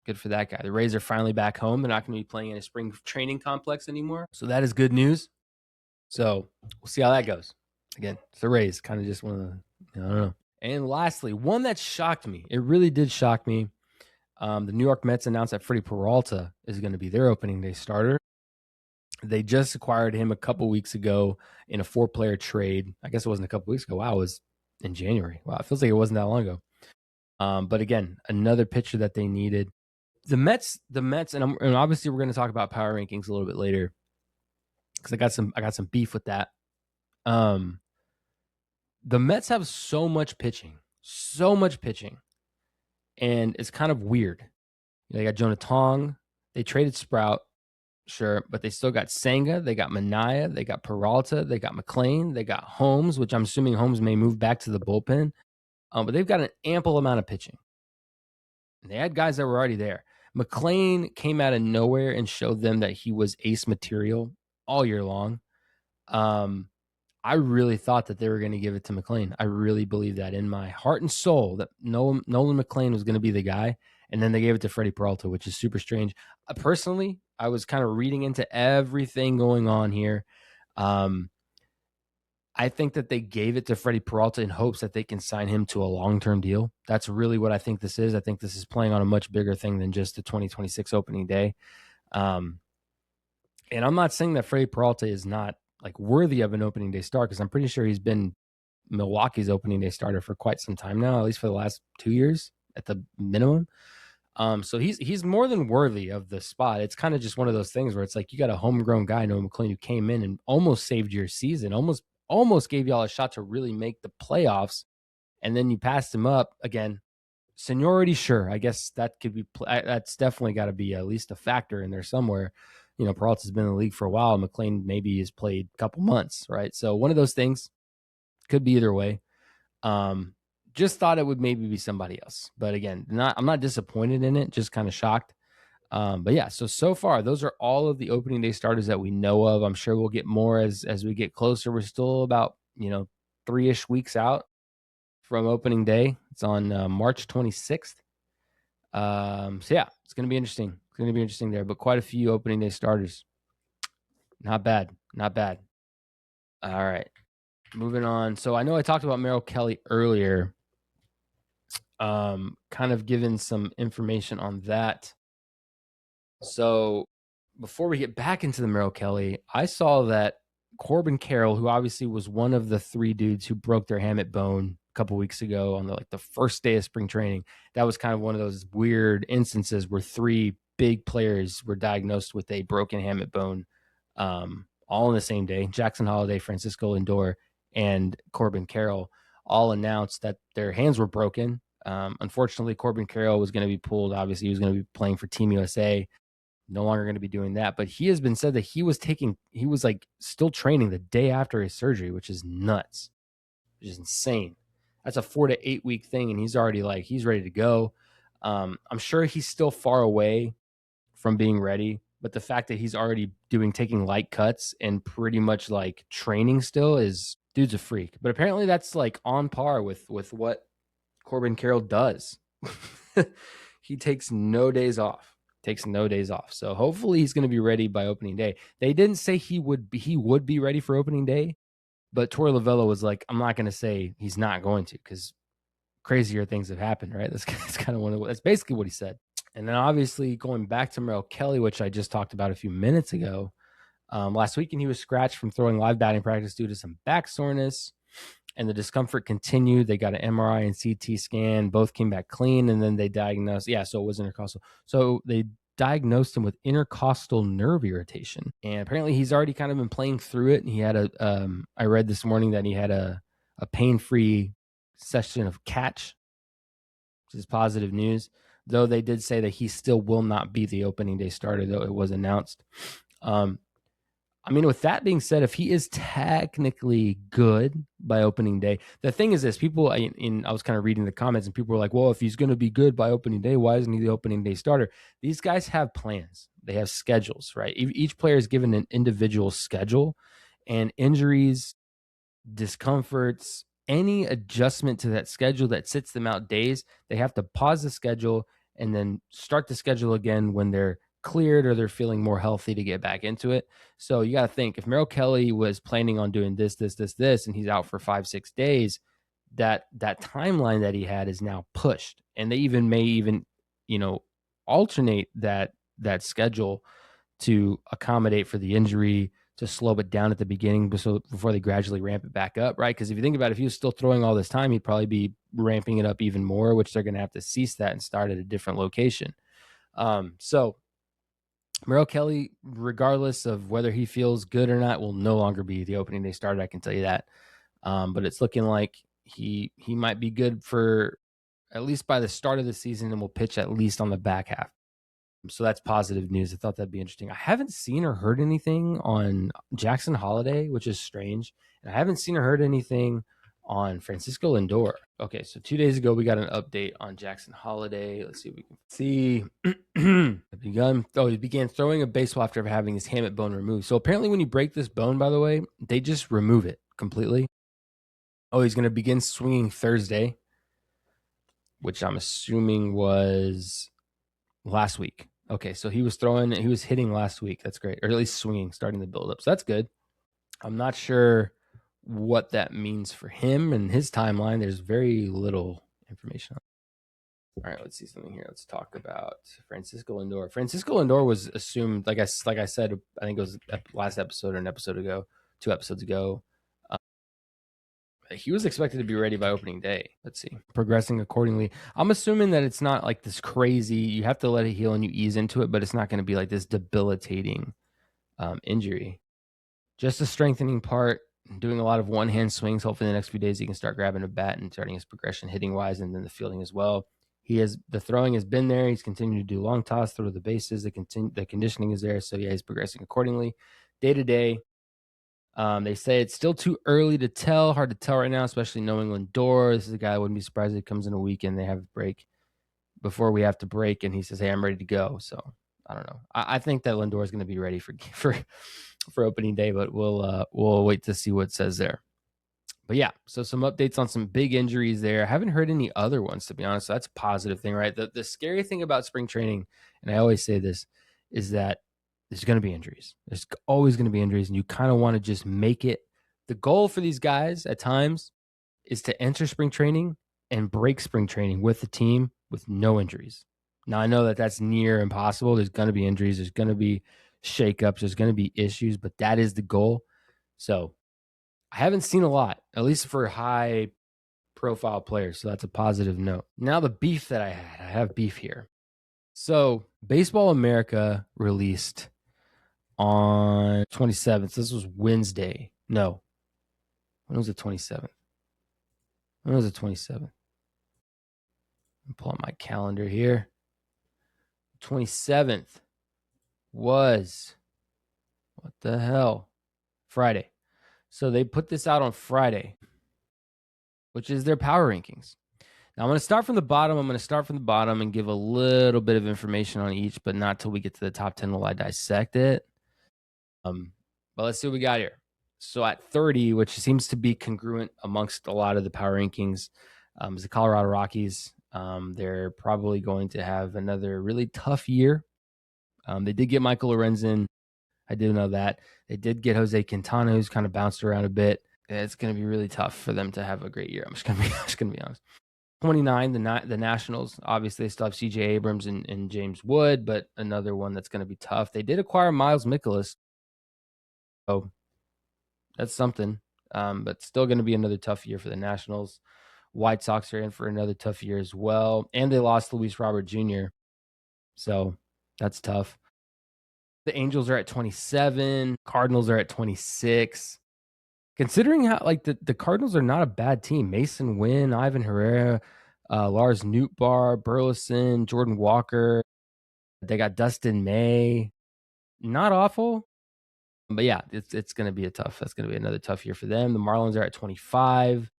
Good for that guy. The Rays are finally back home. They're not going to be playing in a spring training complex anymore, so that is good news. So we'll see how that goes. Again, it's the Rays, kind of just one of the, I don't know. And lastly, one that shocked me. It really did shock me. The New York Mets announced that Freddie Peralta is going to be their opening day starter. They just acquired him a couple weeks ago in a 4-player trade. I guess it wasn't a couple weeks ago. Wow, it was in January. Wow, it feels like it wasn't that long ago. But again, another pitcher that they needed. The Mets, and obviously we're going to talk about power rankings a little bit later because I got some beef with that. The Mets have so much pitching, and it's kind of weird. They got Jonah Tong. They traded Sprout, sure, but they still got Senga. They got Mania. They got Peralta. They got McLean. They got Holmes, which I'm assuming Holmes may move back to the bullpen. But they've got an ample amount of pitching. And they had guys that were already there. McLean came out of nowhere and showed them that he was ace material all year long. I really thought that they were going to give it to McLean. I really believe that in my heart and soul that Nolan McLean was going to be the guy. And then they gave it to Freddie Peralta, which is super strange. Personally, I was kind of reading into everything going on here. I think that they gave it to Freddie Peralta in hopes that they can sign him to a long-term deal. That's really what I think this is. I think this is playing on a much bigger thing than just the 2026 opening day. And I'm not saying that Freddie Peralta is not like worthy of an opening day start, because I'm pretty sure he's been Milwaukee's opening day starter for quite some time now, at least for the last 2 years at the minimum. So he's more than worthy of the spot. It's kind of just one of those things where it's like you got a homegrown guy, Noah McLean, who came in and almost saved your season, almost gave y'all a shot to really make the playoffs, and then you passed him up again. Seniority, sure, I guess that could be. That's definitely got to be at least a factor in there somewhere. You know, Peralta's been in the league for a while. McLean maybe has played a couple months, right? So one of those things could be either way. Just thought it would maybe be somebody else, but again, I'm not disappointed in it. Just kind of shocked. But yeah, so far, those are all of the opening day starters that we know of. I'm sure we'll get more as we get closer. We're still about 3-ish weeks out from opening day. It's on March 26th. So yeah, it's gonna be interesting. It's gonna be interesting there, but quite a few opening day starters. Not bad. All right, moving on. So I know I talked about Merrill Kelly earlier. Kind of given some information on that. So before we get back into the Merrill Kelly, I saw that Corbin Carroll, who obviously was one of the 3 dudes who broke their hamate bone a couple weeks ago on the first day of spring training, that was kind of one of those weird instances where 3 big players were diagnosed with a broken hamate bone, all on the same day. Jackson Holiday, Francisco Lindor, and Corbin Carroll all announced that their hands were broken. Unfortunately, Corbin Carroll was going to be pulled. Obviously, he was going to be playing for Team USA. No longer going to be doing that, but he has been said that he was still training the day after his surgery, which is nuts, which is insane. That's a 4 to 8 week thing, and he's already he's ready to go. I'm sure he's still far away from being ready, but the fact that he's already taking light cuts and pretty much training still is, dude's a freak. But apparently that's on par with what Corbin Carroll does. He takes no days off. So hopefully he's going to be ready by opening day. They didn't say he would be ready for opening day, but Torey Lovullo was like, I'm not going to say he's not going to, because crazier things have happened, right? That's kind of that's basically what he said. And then obviously going back to Merrill Kelly, which I just talked about a few minutes ago, last weekend he was scratched from throwing live batting practice due to some back soreness, and the discomfort continued. They got an MRI and CT scan. Both came back clean, and then they diagnosed. Yeah, so it was intercostal. So they diagnosed him with intercostal nerve irritation, and apparently he's already kind of been playing through it. And he had I read this morning that he had a pain-free session of catch, which is positive news. Though they did say that he still will not be the opening day starter, though it was announced. With that being said, if he is technically good by opening day, the thing is this: people, I was kind of reading the comments, and people were like, "Well, if he's going to be good by opening day, why isn't he the opening day starter?" These guys have plans; they have schedules, right? Each player is given an individual schedule, and injuries, discomforts, any adjustment to that schedule that sits them out days, they have to pause the schedule and then start the schedule again when they're cleared or they're feeling more healthy to get back into it. So you got to think, if Merrill Kelly was planning on doing this, and he's out for 5-6 days, that timeline that he had is now pushed, and they may alternate that schedule to accommodate for the injury, to slow it down at the beginning before they gradually ramp it back up, right? Because if you think about it, if he was still throwing all this time, he'd probably be ramping it up even more, which they're going to have to cease that and start at a different location. So Merrill Kelly, regardless of whether he feels good or not, will no longer be the opening day starter. I can tell you that. But it's looking like he might be good for at least by the start of the season, and will pitch at least on the back half. So that's positive news. I thought that'd be interesting. I haven't seen or heard anything on Jackson Holiday, which is strange. And I haven't seen or heard anything on Francisco Lindor. Okay, so 2 days ago, we got an update on Jackson Holiday. Let's see if we can see. He began throwing a baseball after having his hamate bone removed. So apparently when you break this bone, by the way, they just remove it completely. Oh, he's going to begin swinging Thursday, which I'm assuming was last week. Okay, so he was hitting last week. That's great. Or at least swinging, starting the build-up. So that's good. I'm not sure what that means for him and his timeline. There's very little information on it. All right, let's see something here. Let's talk about Francisco Lindor. Francisco Lindor was assumed, like I said, I think it was last episode or an episode ago, 2 episodes ago. He was expected to be ready by opening day. Let's see. Progressing accordingly. I'm assuming that it's not like this crazy. You have to let it heal and you ease into it, but it's not going to be like this debilitating injury. Just a strengthening part, doing a lot of one-hand swings. Hopefully in the next few days he can start grabbing a bat and starting his progression hitting-wise, and then the fielding as well. The throwing has been there. He's continued to do long toss, throw the bases. The conditioning is there. So yeah, he's progressing accordingly. Day to day, they say it's still too early to tell. Hard to tell right now, especially knowing Lindor. This is a guy I wouldn't be surprised if he comes in a week and they have a break before we have to break, and he says, "Hey, I'm ready to go." So I don't know. I think that Lindor is going to be ready for opening day, but we'll wait to see what it says there. But yeah, so some updates on some big injuries there. I haven't heard any other ones, to be honest. So that's a positive thing, right? The scary thing about spring training, and I always say this, is that there's going to be injuries. There's always going to be injuries, and you kind of want to just make it. The goal for these guys at times is to enter spring training and break spring training with the team with no injuries. Now, I know that that's near impossible. There's going to be injuries. There's going to be shakeups. There's going to be issues, but that is the goal. So I haven't seen a lot, at least for high-profile players, so that's a positive note. Now the beef that I have beef here. So Baseball America released on 27th. This was Wednesday. No. When was the 27th? When was the 27th? Pull up my calendar here. 27th was, what the hell? Friday. So they put this out on Friday, which is their power rankings. Now I'm going to start from the bottom. And give a little bit of information on each, but not till we get to the top 10 will I dissect it. But let's see what we got here. So at 30, which seems to be congruent amongst a lot of the power rankings, is the Colorado Rockies. They're probably going to have another really tough year. They did get Michael Lorenzen. I do know that. They did get Jose Quintana, who's kind of bounced around a bit. It's going to be really tough for them to have a great year. I'm just going to be honest. 29, the Nationals. Obviously, they still have C.J. Abrams and James Wood, but another one that's going to be tough. They did acquire Miles Mikolas. So that's something, but still going to be another tough year for the Nationals. White Sox are in for another tough year as well, and they lost Luis Robert Jr., so that's tough. The Angels are at 27. Cardinals are at 26. Considering how the Cardinals are not a bad team. Mason Wynn, Ivan Herrera, Lars Nootbaar, Burleson, Jordan Walker. They got Dustin May. Not awful. But yeah, it's going to be that's going to be another tough year for them. The Marlins are at 25.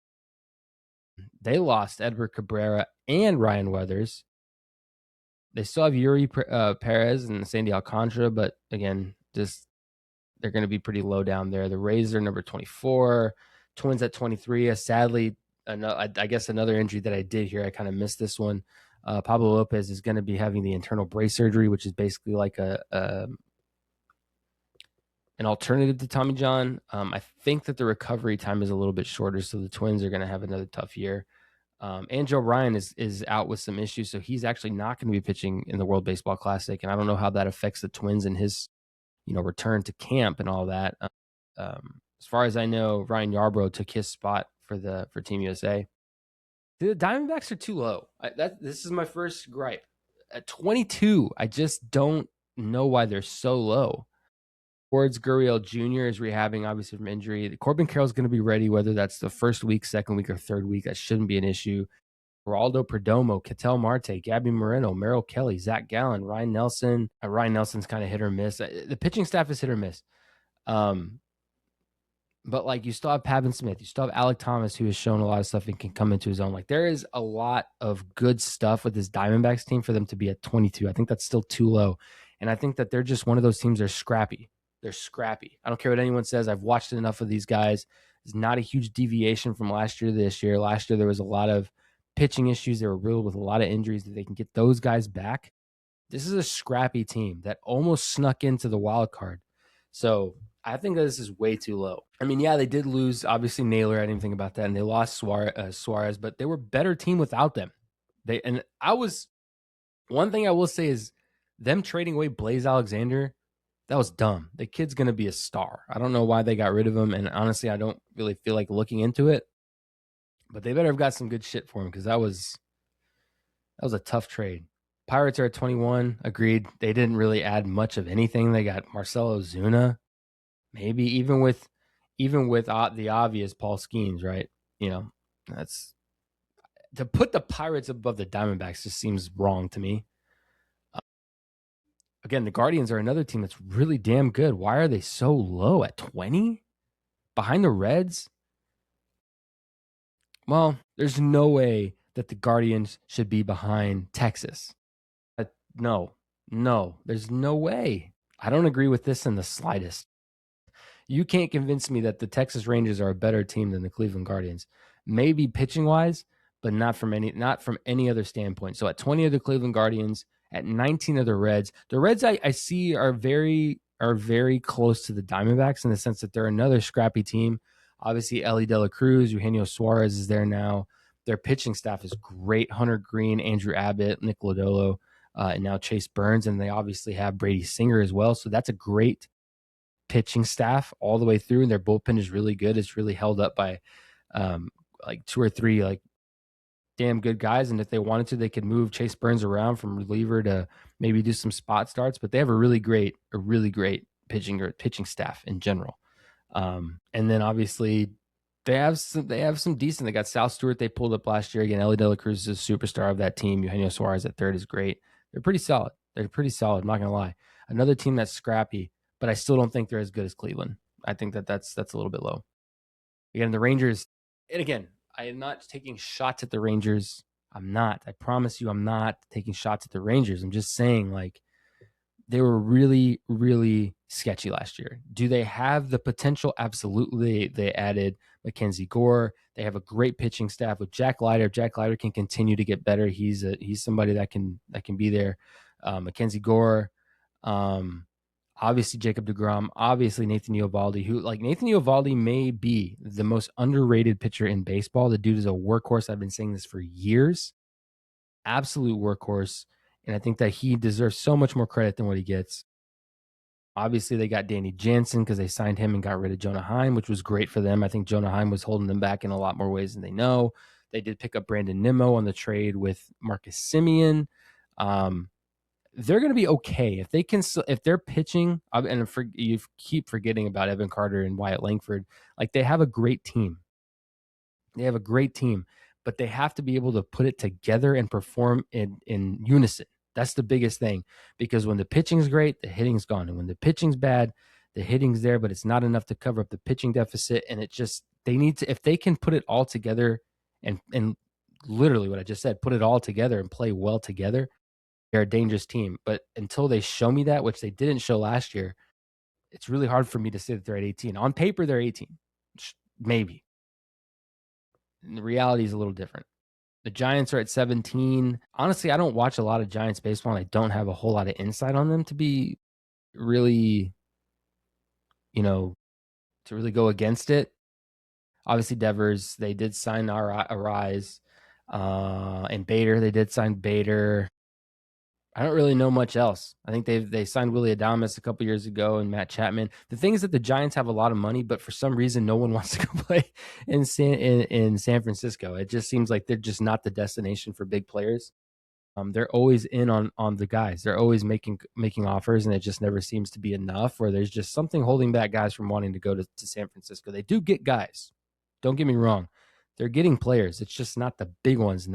They lost Edward Cabrera and Ryan Weathers. They still have Yuri Perez and Sandy Alcantara, but again, just they're going to be pretty low down there. The Rays are number 24. Twins at 23. Sadly, I guess another injury that I did here, I kind of missed this one. Pablo Lopez is going to be having the internal brace surgery, which is basically like an alternative to Tommy John. I think that the recovery time is a little bit shorter, so the Twins are going to have another tough year. And Joe Ryan is out with some issues, so he's actually not going to be pitching in the World Baseball Classic, and I don't know how that affects the Twins and his return to camp and all that. As far as I know, Ryan Yarbrough took his spot for Team USA. The Diamondbacks are too low. This is my first gripe. At 22, I just don't know why they're so low. Wards Gurriel Jr. is rehabbing, obviously, from injury. Corbin Carroll's going to be ready, whether that's the first week, second week, or third week. That shouldn't be an issue. Geraldo Perdomo, Ketel Marte, Gabby Moreno, Merrill Kelly, Zach Gallen, Ryan Nelson. Ryan Nelson's kind of hit or miss. The pitching staff is hit or miss. But like, you still have Pavin Smith, you still have Alec Thomas, who has shown a lot of stuff and can come into his own. Like, there is a lot of good stuff with this Diamondbacks team for them to be at 22. I think that's still too low. And I think that they're just one of those teams. They're scrappy. They're scrappy. I don't care what anyone says. I've watched enough of these guys. It's not a huge deviation from last year to this year. Last year, there was a lot of pitching issues. They were riddled with a lot of injuries. That they can get those guys back. This is a scrappy team that almost snuck into the wild card. So I think that this is way too low. I mean, yeah, they did lose, obviously, Naylor. I didn't think about that. And they lost Suarez, but they were a better team without them. One thing I will say is them trading away Blaze Alexander, that was dumb. The kid's going to be a star. I don't know why they got rid of him. And honestly, I don't really feel like looking into it. But they better have got some good shit for him, because that was a tough trade. Pirates are at 21. Agreed. They didn't really add much of anything. They got Marcelo Zuna. Maybe even with the obvious Paul Skeens, right? That's to put the Pirates above the Diamondbacks just seems wrong to me. Again, the Guardians are another team that's really damn good. Why are they so low at 20? Behind the Reds? Well, there's no way that the Guardians should be behind Texas. No, there's no way. I don't agree with this in the slightest. You can't convince me that the Texas Rangers are a better team than the Cleveland Guardians. Maybe pitching wise, but not from any other standpoint. So at 20 of the Cleveland Guardians, at 19 of the Reds. The Reds I see are very close to the Diamondbacks in the sense that they're another scrappy team. Obviously, Ellie De La Cruz, Eugenio Suarez is there now. Their pitching staff is great. Hunter Green, Andrew Abbott, Nick Lodolo, and now Chase Burns. And they obviously have Brady Singer as well. So that's a great pitching staff all the way through. And their bullpen is really good. It's really held up by like two or three like damn good guys. And if they wanted to, they could move Chase Burns around from reliever to maybe do some spot starts. But they have a really great pitching staff in general. And then obviously they have some decent. They got Sal Stewart they pulled up last year. Again, Ellie De La Cruz is a superstar of that team. Eugenio Suarez at third is great. They're pretty solid. I'm not gonna lie. Another team that's scrappy, but I still don't think they're as good as Cleveland. I think that's a little bit low. Again, the Rangers, and again, I am not taking shots at the Rangers. I'm not. I promise you, I'm not taking shots at the Rangers. I'm just saying, like, they were really, really sketchy last year. Do they have the potential? Absolutely. They added Mackenzie Gore. They have a great pitching staff with Jack Leiter. Jack Leiter can continue to get better. He's somebody that can be there. Mackenzie Gore, obviously Jacob deGrom, obviously Nathan Eovaldi, who, like, Nathan Eovaldi may be the most underrated pitcher in baseball. The dude is a workhorse. I've been saying this for years. Absolute workhorse. And I think that he deserves so much more credit than what he gets. Obviously, they got Danny Jansen because they signed him and got rid of Jonah Heim, which was great for them. I think Jonah Heim was holding them back in a lot more ways than they know. They did pick up Brandon Nimmo on the trade with Marcus Semien. They're going to be okay if they're pitching. And you keep forgetting about Evan Carter and Wyatt Langford. Like, they have a great team. But they have to be able to put it together and perform in unison. That's the biggest thing, because when the pitching's great, the hitting's gone. And when the pitching's bad, the hitting's there, but it's not enough to cover up the pitching deficit. And they need to, if they can put it all together and literally what I just said, put it all together and play well together, they're a dangerous team. But until they show me that, which they didn't show last year, it's really hard for me to say that they're at 18. On paper, they're 18. Maybe. And the reality is a little different. The Giants are at 17. Honestly, I don't watch a lot of Giants baseball, and I don't have a whole lot of insight on them to be really, to really go against it. Obviously, Devers, they did sign Arise, and Bader, they did sign Bader. I don't really know much else. I think they signed Willie Adames a couple years ago and Matt Chapman. The thing is that the Giants have a lot of money, but for some reason, no one wants to go play in San Francisco. It just seems like they're just not the destination for big players. They're always in on the guys. They're always making offers, and it just never seems to be enough. Or there's just something holding back guys from wanting to go to San Francisco. They do get guys. Don't get me wrong. They're getting players. It's just not the big ones, and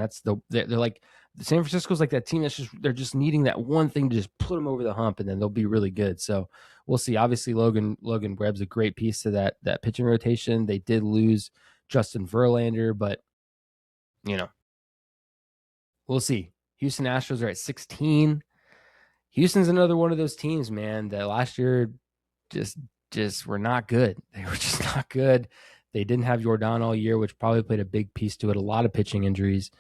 they're like San Francisco's like that team they're just needing that one thing to just put them over the hump, and then they'll be really good. So we'll see. Obviously, Logan Webb's a great piece to that pitching rotation. They did lose Justin Verlander, but we'll see. Houston Astros are at 16. Houston's another one of those teams, man, that last year just were not good. They were just not good. They didn't have Jordan all year, which probably played a big piece to it. A lot of pitching injuries.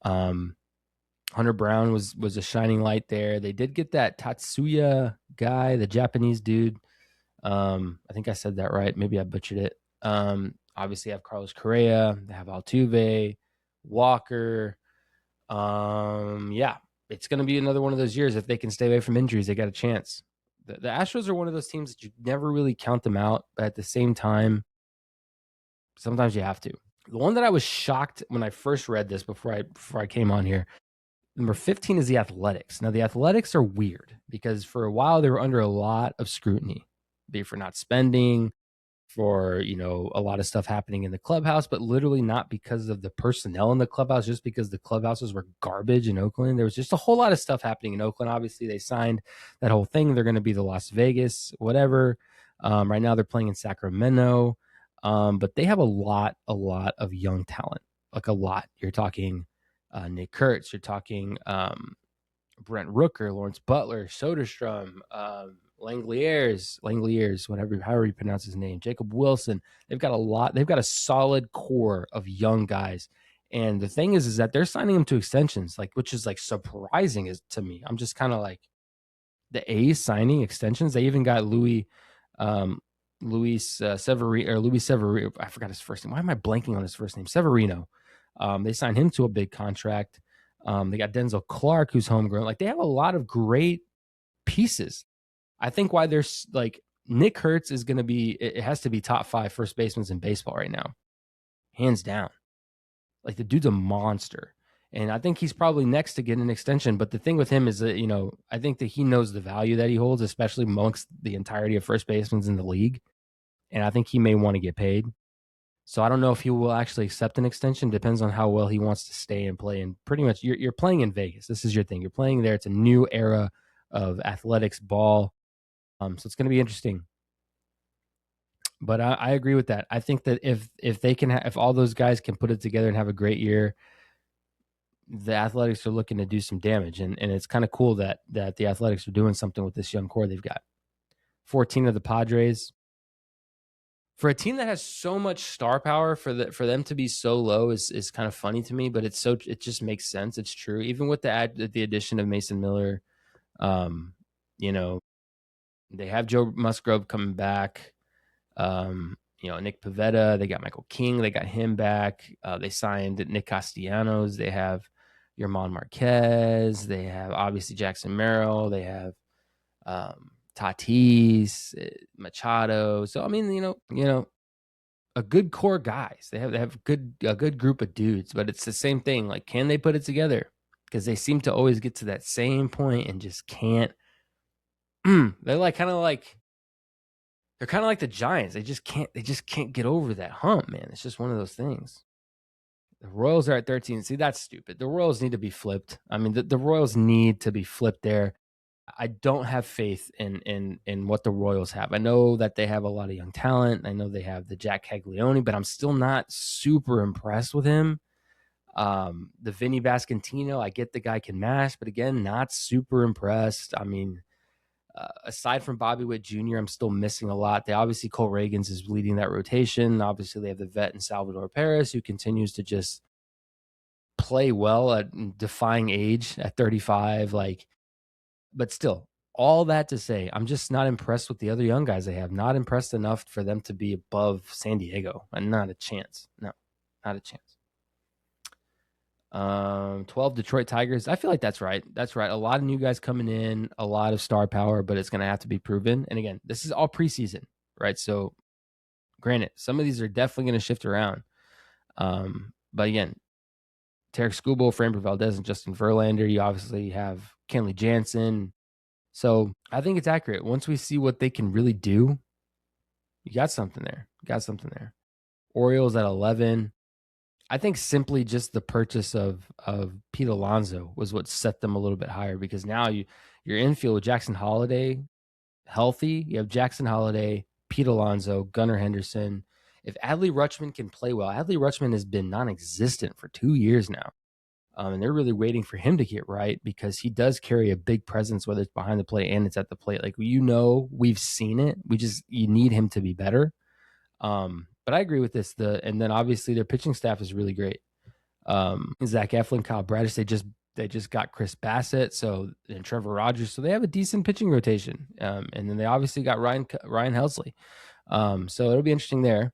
Hunter Brown was a shining light there. They did get that Tatsuya guy, the Japanese dude. I think I said that right. Maybe I butchered it. Obviously, have Carlos Correa. They have Altuve, Walker. Yeah, it's going to be another one of those years. If they can stay away from injuries, they got a chance. The Astros are one of those teams that you never really count them out, but at the same time, sometimes you have to. The one that I was shocked when I first read this before I came on here, number 15 is the Athletics. Now, the Athletics are weird because for a while they were under a lot of scrutiny, be it for not spending, for a lot of stuff happening in the clubhouse, but literally not because of the personnel in the clubhouse, just because the clubhouses were garbage in Oakland. There was just a whole lot of stuff happening in Oakland. Obviously, they signed that whole thing. They're going to be the Las Vegas, whatever. Right now, they're playing in Sacramento, but they have a lot of young talent, like a lot. You're talking Nick Kurtz. You're talking Brent Rooker, Lawrence Butler, Soderstrom, Langliers, however you pronounce his name, Jacob Wilson. They've got a solid core of young guys. And the thing is that they're signing them to extensions, which is surprising to me. I'm just kind of like, the A's signing extensions. They even got Luis Severino. I forgot his first name. Why am I blanking on his first name? Severino. They signed him to a big contract. They got Denzel Clark, who's homegrown. They have a lot of great pieces. I think why there's Nick Kurtz is going to be, it has to be top 5 first basemen in baseball right now. Hands down. The dude's a monster. And I think he's probably next to get an extension. But the thing with him is that, I think that he knows the value that he holds, especially amongst the entirety of first basemen in the league. And I think he may want to get paid. So I don't know if he will actually accept an extension. Depends on how well he wants to stay and play. And pretty much you're playing in Vegas. This is your thing. You're playing there. It's a new era of athletics ball. So it's going to be interesting. But I agree with that. I think that if they can, if all those guys can put it together and have a great year, the Athletics are looking to do some damage. And it's kind of cool that the Athletics are doing something with this young core they've got. 14 of the Padres. For a team that has so much star power, for them to be so low is kind of funny to me. But it just makes sense. It's true. Even with the addition of Mason Miller, they have Joe Musgrove coming back. Nick Pivetta. They got Michael King. They got him back. They signed Nick Castellanos. They have Yerman Marquez. They have obviously Jackson Merrill. They have Tatis, Machado. So I mean, a good core guys. They have a good group of dudes. But it's the same thing. Can they put it together? Because they seem to always get to that same point and just can't. They're kind of like the Giants. They just can't get over that hump, man. It's just one of those things. The Royals are at 13. See, that's stupid. The Royals need to be flipped. I mean, the Royals need to be flipped there. I don't have faith in what the Royals have. I know that they have a lot of young talent. I know they have the Jack Caglione, but I'm still not super impressed with him. The Vinny Vascantino, I get the guy can mash, but again, not super impressed. I mean, Aside from Bobby Witt Jr., I'm still missing a lot. They obviously, Cole Reagans is leading that rotation. Obviously, they have the vet in Salvador Perez, who continues to just play well at defying age at 35. But still, all that to say, I'm just not impressed with the other young guys they have. Not impressed enough for them to be above San Diego. And not a chance. No, not a chance. 12 Detroit Tigers. I feel like that's right. That's right. A lot of new guys coming in, a lot of star power, but it's going to have to be proven. And again, this is all preseason, right? So granted, some of these are definitely going to shift around. But again, Tarek Skubal, Framber Valdez, and Justin Verlander. You obviously have Kenley Jansen. So I think it's accurate. Once we see what they can really do, you got something there. Orioles at 11. I think simply just the purchase of Pete Alonso was what set them a little bit higher, because now your infield with Jackson Holiday healthy. You have Jackson Holiday, Pete Alonso, Gunnar Henderson. If Adley Rutschman can play well, Adley Rutschman has been non-existent for 2 years now. And they're really waiting for him to get right, because he does carry a big presence, whether it's behind the plate and it's at the plate. Like, we've seen it. You need him to be better. But I agree with this. And then obviously their pitching staff is really great. Zach Eflin, Kyle Bradish, they just got Chris Bassett, and Trevor Rogers, so they have a decent pitching rotation. And then they obviously got Ryan Helsley. So it'll be interesting there.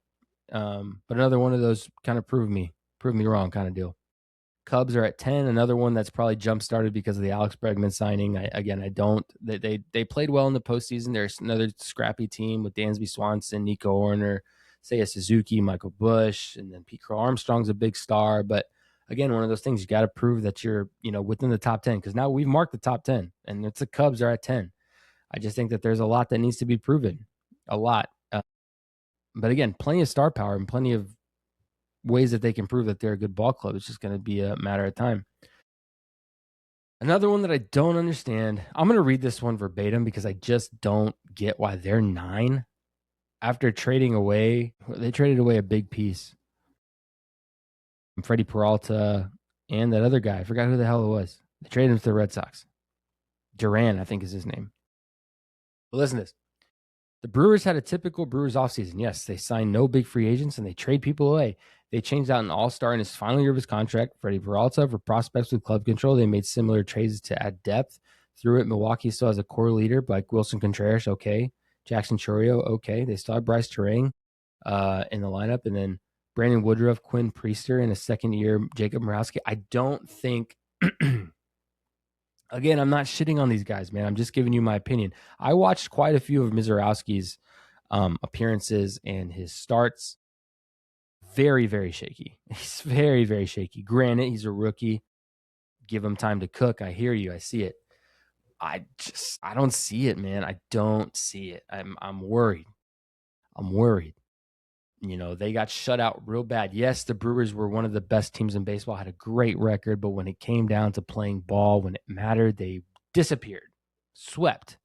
But another one of those kind of prove me wrong kind of deal. Cubs are at 10, another one that's probably jump-started because of the Alex Bregman signing. They played well in the postseason. There's another scrappy team with Dansby Swanson, Nico Horner, Seiya Suzuki, Michael Busch, and then Pete Crow Armstrong's a big star. But again, one of those things, you got to prove that you're, within the top 10, because now we've marked the top 10, and it's the Cubs are at 10. I just think that there's a lot that needs to be proven, a lot. But again, plenty of star power and plenty of ways that they can prove that they're a good ball club. It's just going to be a matter of time. Another one that I don't understand, I'm going to read this one verbatim because I just don't get why they're 9 after trading away. They traded away a big piece. Freddie Peralta and that other guy. I forgot who the hell it was. They traded him to the Red Sox. Duran, I think is his name. But listen to this. The Brewers had a typical Brewers offseason. Yes, they signed no big free agents and they trade people away. They changed out an all-star in his final year of his contract, Freddie Peralta, for prospects with club control. They made similar trades to add depth. Through it, Milwaukee still has a core leader like Wilson Contreras, okay. Jackson Chourio, okay. They still have Bryce Terang in the lineup. And then Brandon Woodruff, Quinn Priester in a second year, Jacob Morowski. I don't think... Again, I'm not shitting on these guys, man. I'm just giving you my opinion. I watched quite a few of Mizorowski's appearances and his starts. Very, very shaky. He's very, very shaky. Granted, he's a rookie. Give him time to cook. I hear you. I see it. I don't see it, man. I don't see it. I'm worried. They got shut out real bad. Yes, the Brewers were one of the best teams in baseball, had a great record, but when it came down to playing ball, when it mattered, they disappeared, swept.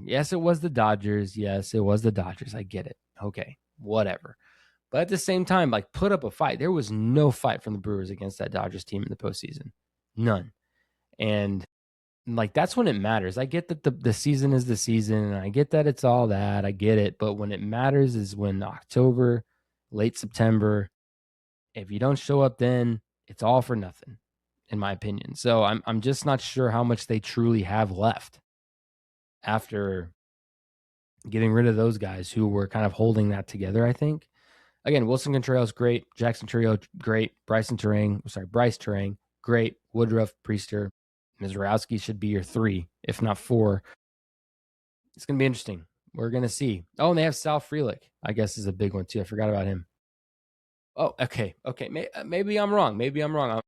Yes, it was the Dodgers. I get it. Okay, whatever. But at the same time, put up a fight. There was no fight from the Brewers against that Dodgers team in the postseason. None. And that's when it matters. I get that the season is the season, and I get that it's all that. I get it. But when it matters is when October, late September, if you don't show up then, it's all for nothing, in my opinion. So I'm just not sure how much they truly have left after getting rid of those guys who were kind of holding that together, I think. Again, Wilson Contreras, great. Jackson Chourio, great. Bryce Terang, great. Woodruff, Priester, Mizorowski should be your 3, if not 4. It's going to be interesting. We're going to see. Oh, and they have Sal Frelick, I guess, is a big one, too. I forgot about him. Oh, okay. Maybe I'm wrong.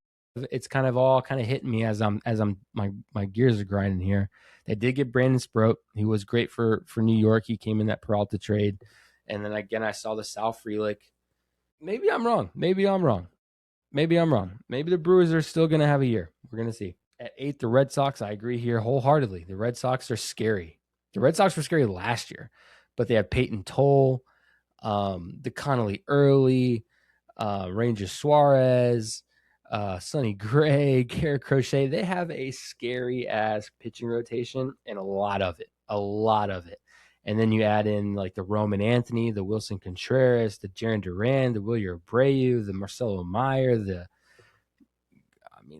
It's kind of all hitting me as my gears are grinding here. They did get Brandon Sproat. He was great for New York. He came in that Peralta trade. And then again, I saw the Sal Frelick. Maybe I'm wrong. Maybe the Brewers are still going to have a year. We're going to see. At 8, the Red Sox, I agree here wholeheartedly. The Red Sox are scary. The Red Sox were scary last year, but they have Peyton Toll, the Connolly Early, Ranger Suarez, Sonny Gray, Garrett Crochet. They have a scary ass pitching rotation and a lot of it. And then you add in like the Roman Anthony, the Wilson Contreras, the Jaron Duran, the Wilyer Abreu, the Marcelo Meyer,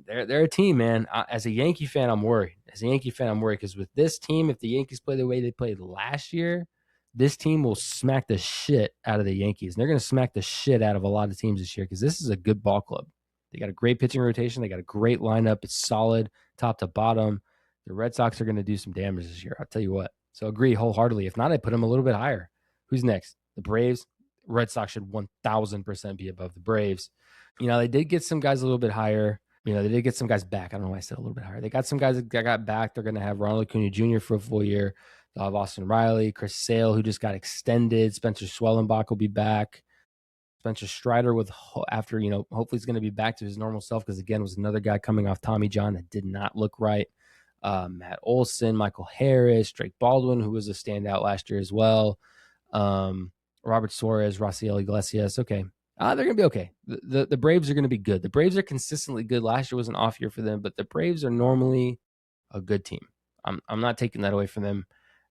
they're a team, man. As a Yankee fan, I'm worried. Because with this team, if the Yankees play the way they played last year, this team will smack the shit out of the Yankees. And they're going to smack the shit out of a lot of teams this year because this is a good ball club. They got a great pitching rotation. They got a great lineup. It's solid top to bottom. The Red Sox are going to do some damage this year. I'll tell you what. So agree wholeheartedly. If not, I put them a little bit higher. Who's next? The Braves. Red Sox should 1,000% be above the Braves. They did get some guys a little bit higher. They did get some guys back. I don't know why I said a little bit higher. They got some guys that got back. They're going to have Ronald Acuna Jr. for a full year. They'll have Austin Riley, Chris Sale, who just got extended. Spencer Swellenbach will be back. Spencer Strider after, hopefully he's going to be back to his normal self because, again, was another guy coming off Tommy John that did not look right. Matt Olson, Michael Harris, Drake Baldwin, who was a standout last year as well. Robert Suarez, Raciel Iglesias. Okay. They're going to be okay. The Braves are going to be good. The Braves are consistently good. Last year was an off year for them, but the Braves are normally a good team. I'm not taking that away from them.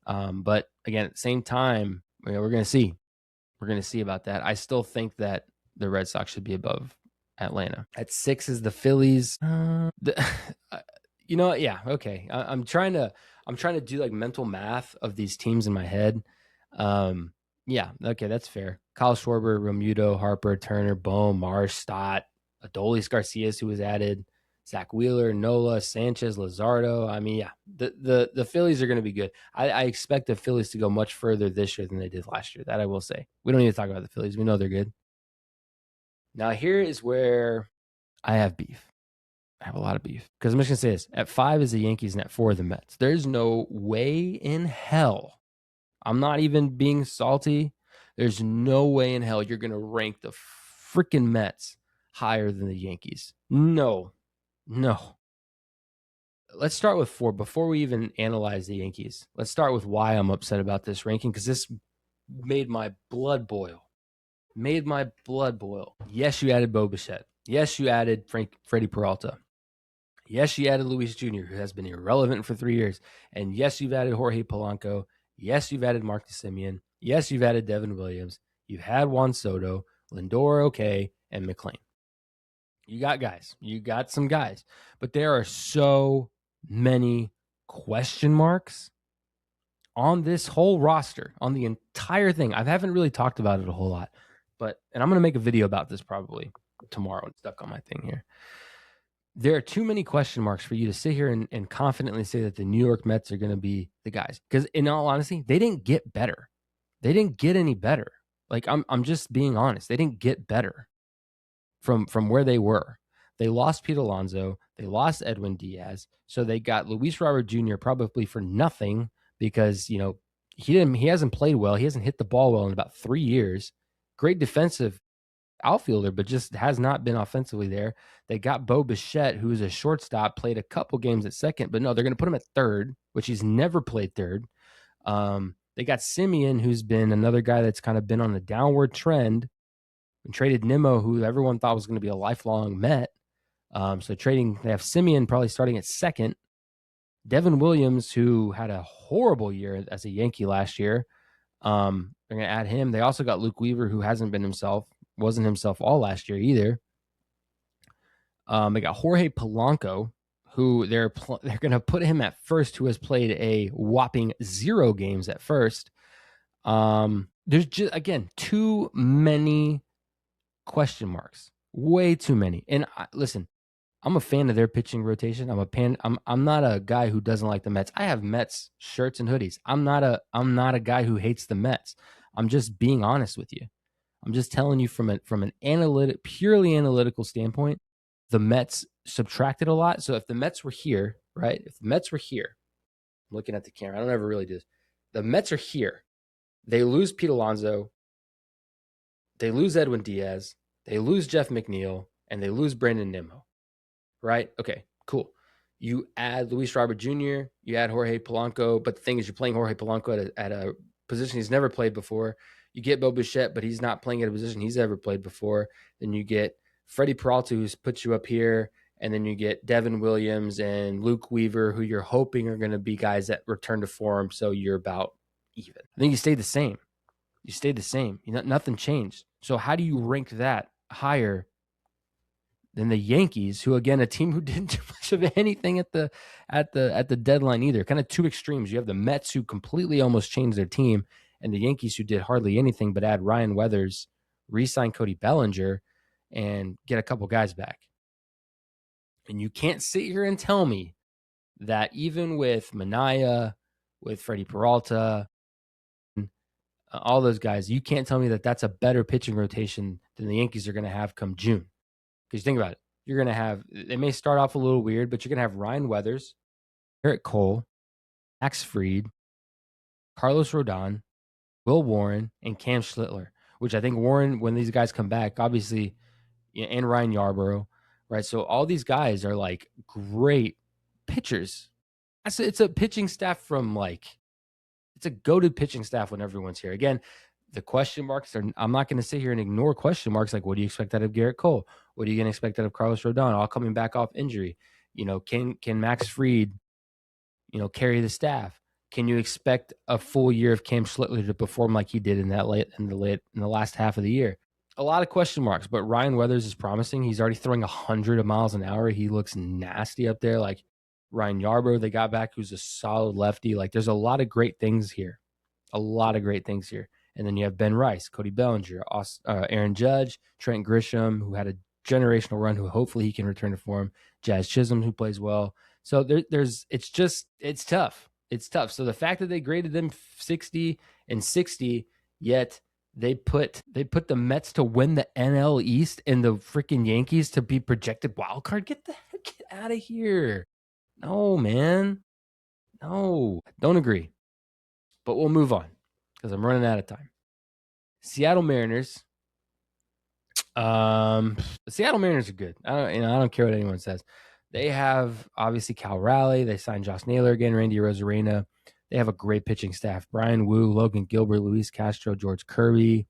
But again, at the same time, we're going to see. We're going to see about that. I still think that the Red Sox should be above Atlanta. At 6 is the Phillies. Yeah, okay. I'm trying to do like mental math of these teams in my head. Yeah, okay, that's fair. Kyle Schwarber, Romuto, Harper, Turner, Bohm, Marsh, Stott, Adolis Garcias, who was added, Zach Wheeler, Nola, Sanchez, Luzardo. Yeah, the Phillies are going to be good. I expect the Phillies to go much further this year than they did last year. That I will say. We don't need to talk about the Phillies. We know they're good. Now, here is where I have beef. I have a lot of beef. Because I'm just going to say this. At 5 is the Yankees and at 4 the Mets. There's no way in hell. I'm not even being salty. There's no way in hell you're going to rank the freaking Mets higher than the Yankees. No. Let's start with 4 before we even analyze the Yankees. Let's start with why I'm upset about this ranking because this made my blood boil. Yes, you added Bo Bichette. Yes, you added Freddie Peralta. Yes, you added Luis Jr., who has been irrelevant for 3 years. And yes, you've added Jorge Polanco. Yes, you've added Marcus Semien. Yes, you've added Devin Williams. You've had Juan Soto, Lindor, okay, and McLean. You got guys. You got some guys. But there are so many question marks on this whole roster, on the entire thing. I haven't really talked about it a whole lot. And I'm going to make a video about this probably tomorrow. It's stuck on my thing here. There are too many question marks for you to sit here and confidently say that the New York Mets are going to be the guys. Because in all honesty, they didn't get better. They didn't get any better. Like, I'm just being honest. They didn't get better from where they were. They lost Pete Alonso. They lost Edwin Diaz. So they got Luis Robert Jr. probably for nothing because, he hasn't played well. He hasn't hit the ball well in about 3 years. Great defensive outfielder, but just has not been offensively there. They got Bo Bichette, who is a shortstop, played a couple games at second, but no, they're going to put him at third, which he's never played third. They got Semien, who's been another guy that's kind of been on a downward trend, and traded Nimmo, who everyone thought was going to be a lifelong Met. They have Semien probably starting at second. Devin Williams, who had a horrible year as a Yankee last year. They're going to add him. They also got Luke Weaver, who wasn't himself all last year either. They got Jorge Polanco, who they're going to put him at first, who has played a whopping 0 games at first. There's just, again, too many question marks, way too many. And listen, I'm a fan of their pitching rotation. I'm not a guy who doesn't like the Mets. I have Mets shirts and hoodies. I'm not a guy who hates the Mets. I'm just being honest with you. I'm just telling you from an purely analytical standpoint, the Mets subtracted a lot. So if the Mets were here, right? If the Mets were here, I'm looking at the camera. I don't ever really do this. The Mets are here. They lose Pete Alonso. They lose Edwin Diaz. They lose Jeff McNeil. And they lose Brandon Nimmo. Right? Okay, cool. You add Luis Robert Jr., you add Jorge Polanco, but the thing is you're playing Jorge Polanco at a position he's never played before. You get Bo Bichette, but he's not playing at a position he's ever played before. Then you get Freddie Peralta, who's put you up here, and then you get Devin Williams and Luke Weaver, who you're hoping are going to be guys that return to form, so you're about even. I think you stayed the same. Nothing changed. So how do you rank that higher than the Yankees, who, again, a team who didn't do much of anything at the deadline either? Kind of two extremes. You have the Mets, who completely almost changed their team, and the Yankees, who did hardly anything but add Ryan Weathers, re-sign Cody Bellinger, and get a couple guys back. And you can't sit here and tell me that even with Manaea, with Freddie Peralta, all those guys, you can't tell me that that's a better pitching rotation than the Yankees are going to have come June. Because think about it. You're going to have, they may start off a little weird, but you're going to have Ryan Weathers, Garrett Cole, Max Fried, Carlos Rodon, Will Warren, and Cam Schlittler, which I think Warren, when these guys come back, obviously, and Ryan Yarbrough, right? So all these guys are like great pitchers. It's a pitching staff it's a goated pitching staff when everyone's here. Again, the question marks are, I'm not going to sit here and ignore question marks. Like, what do you expect out of Garrett Cole? What are you going to expect out of Carlos Rodon, all coming back off injury? Can Max Fried, carry the staff? Can you expect a full year of Cam Schlittler to perform like he did in the last half of the year? A lot of question marks, but Ryan Weathers is promising. He's already throwing 100 miles an hour. He looks nasty up there. Like Ryan Yarbrough, they got back, who's a solid lefty. Like, there's a lot of great things here. And then you have Ben Rice, Cody Bellinger, Aaron Judge, Trent Grisham, who had a generational run, who hopefully he can return to form. Jazz Chisholm, who plays well. So it's tough. It's tough. So the fact that they graded them 60 and 60, yet they put the Mets to win the NL East and the freaking Yankees to be projected wild card. Get out of here. No, man. No, don't agree. But we'll move on because I'm running out of time. Seattle Mariners. The Seattle Mariners are good. I don't care what anyone says. They have obviously Cal Raleigh. They signed Josh Naylor again, Randy Rosarena. They have a great pitching staff: Brian Wu, Logan Gilbert, Luis Castro, George Kirby.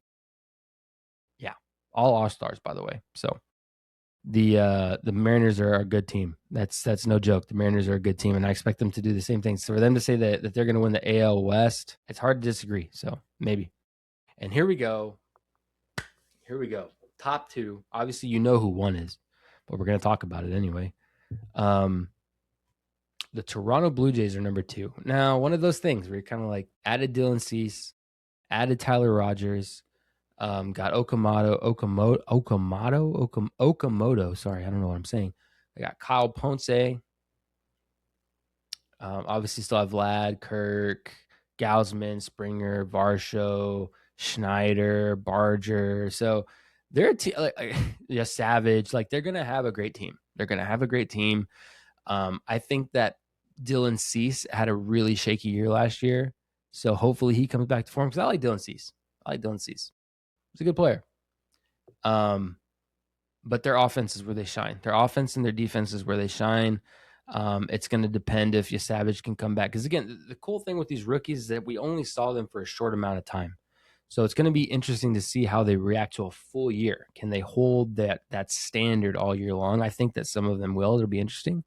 Yeah, all All-Stars, by the way. So the Mariners are a good team. That's no joke. The Mariners are a good team, and I expect them to do the same thing. So for them to say that they're going to win the AL West, it's hard to disagree. So maybe. And here we go. Top two. Obviously, you know who one is, but we're going to talk about it anyway. The Toronto Blue Jays are number two. Now, one of those things where you're kind of like added Dylan Cease, added Tyler Rogers, got Okamoto. Sorry, I don't know what I'm saying. I got Kyle Ponce. Obviously, still have Vlad, Kirk, Gausman, Springer, Varsho, Schneider, Barger. So they're a team, Savage. Like, they're gonna have a great team. I think that Dylan Cease had a really shaky year last year, so hopefully he comes back to form, because I like Dylan Cease. He's a good player. But their offense is where they shine. Their offense and their defense is where they shine. It's going to depend if Savage can come back. Because, again, the cool thing with these rookies is that we only saw them for a short amount of time. So it's going to be interesting to see how they react to a full year. Can they hold that standard all year long? I think that some of them will. It'll be interesting.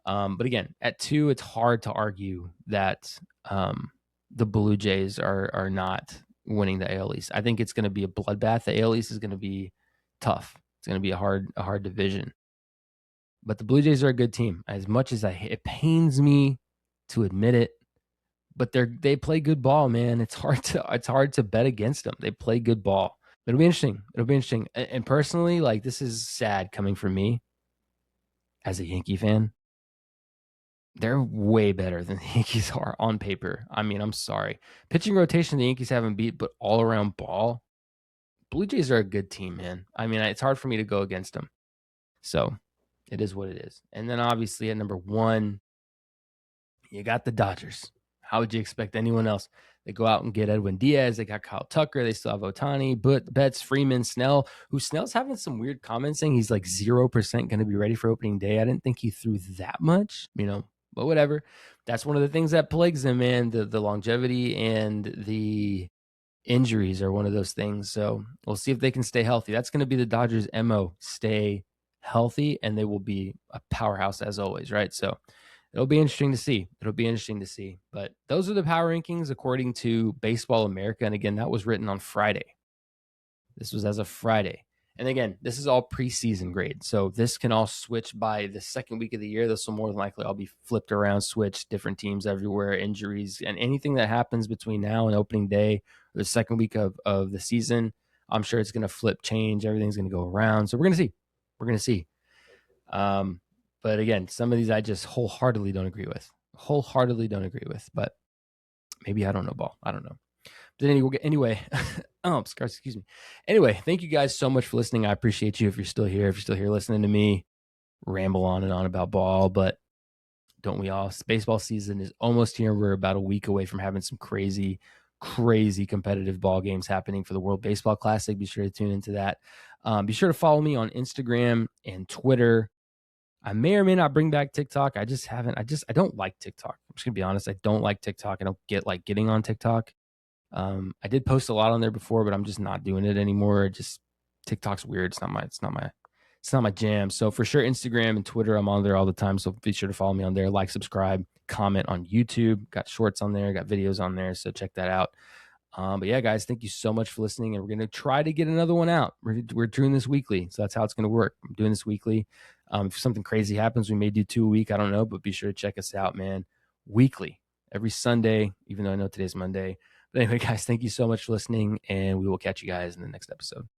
But, again, at two, it's hard to argue that the Blue Jays are not winning the AL East. I think it's going to be a bloodbath. The AL East is going to be tough. It's going to be a hard division. But the Blue Jays are a good team. As much as it pains me to admit it, but they play good ball, man. It's hard to bet against them. They play good ball. It'll be interesting. And personally, like, this is sad coming from me as a Yankee fan. They're way better than the Yankees are on paper. I mean, I'm sorry. Pitching rotation, the Yankees haven't beat, but all around ball, Blue Jays are a good team, man. I mean, it's hard for me to go against them. So it is what it is. And then obviously at number one, you got the Dodgers. How would you expect anyone else? They go out and get Edwin Diaz. They got Kyle Tucker. They still have Ohtani, Betts, Freeman, Snell, Snell's having some weird comments saying he's like 0% going to be ready for opening day. I didn't think he threw that much, but whatever. That's one of the things that plagues him, man, the longevity and the injuries are one of those things. So we'll see if they can stay healthy. That's going to be the Dodgers' MO: stay healthy, and they will be a powerhouse as always, right? So it'll be interesting to see. But those are the power rankings according to Baseball America. And again, that was written on Friday. This was as of Friday. And again, this is all preseason grade. So this can all switch by the second week of the year. This will more than likely all be flipped around, switched, different teams everywhere, injuries, and anything that happens between now and opening day or the second week of the season. I'm sure it's going to flip, change. Everything's going to go around. So we're going to see. But again, some of these I just wholeheartedly don't agree with. But maybe I don't know ball. I don't know. But anyway, excuse me. Anyway, thank you guys so much for listening. I appreciate you if you're still here. If you're still here listening to me ramble on and on about ball, but don't we all? Baseball season is almost here. We're about a week away from having some crazy competitive ball games happening for the World Baseball Classic. Be sure to tune into that. Be sure to follow me on Instagram and Twitter. I may or may not bring back TikTok. I don't like TikTok. I'm just gonna be honest. I don't like TikTok. I don't get like getting on TikTok. I did post a lot on there before, but I'm just not doing it anymore. Just TikTok's weird. It's not my jam. So for sure, Instagram and Twitter, I'm on there all the time. So be sure to follow me on there, like, subscribe, comment on YouTube. Got shorts on there, got videos on there. So check that out. But yeah, guys, thank you so much for listening. And we're going to try to get another one out. We're doing this weekly. So that's how it's going to work. I'm doing this weekly. If something crazy happens, we may do 2 a week. I don't know, but be sure to check us out, man. Weekly, every Sunday, even though I know today's Monday. But anyway, guys, thank you so much for listening, and we will catch you guys in the next episode.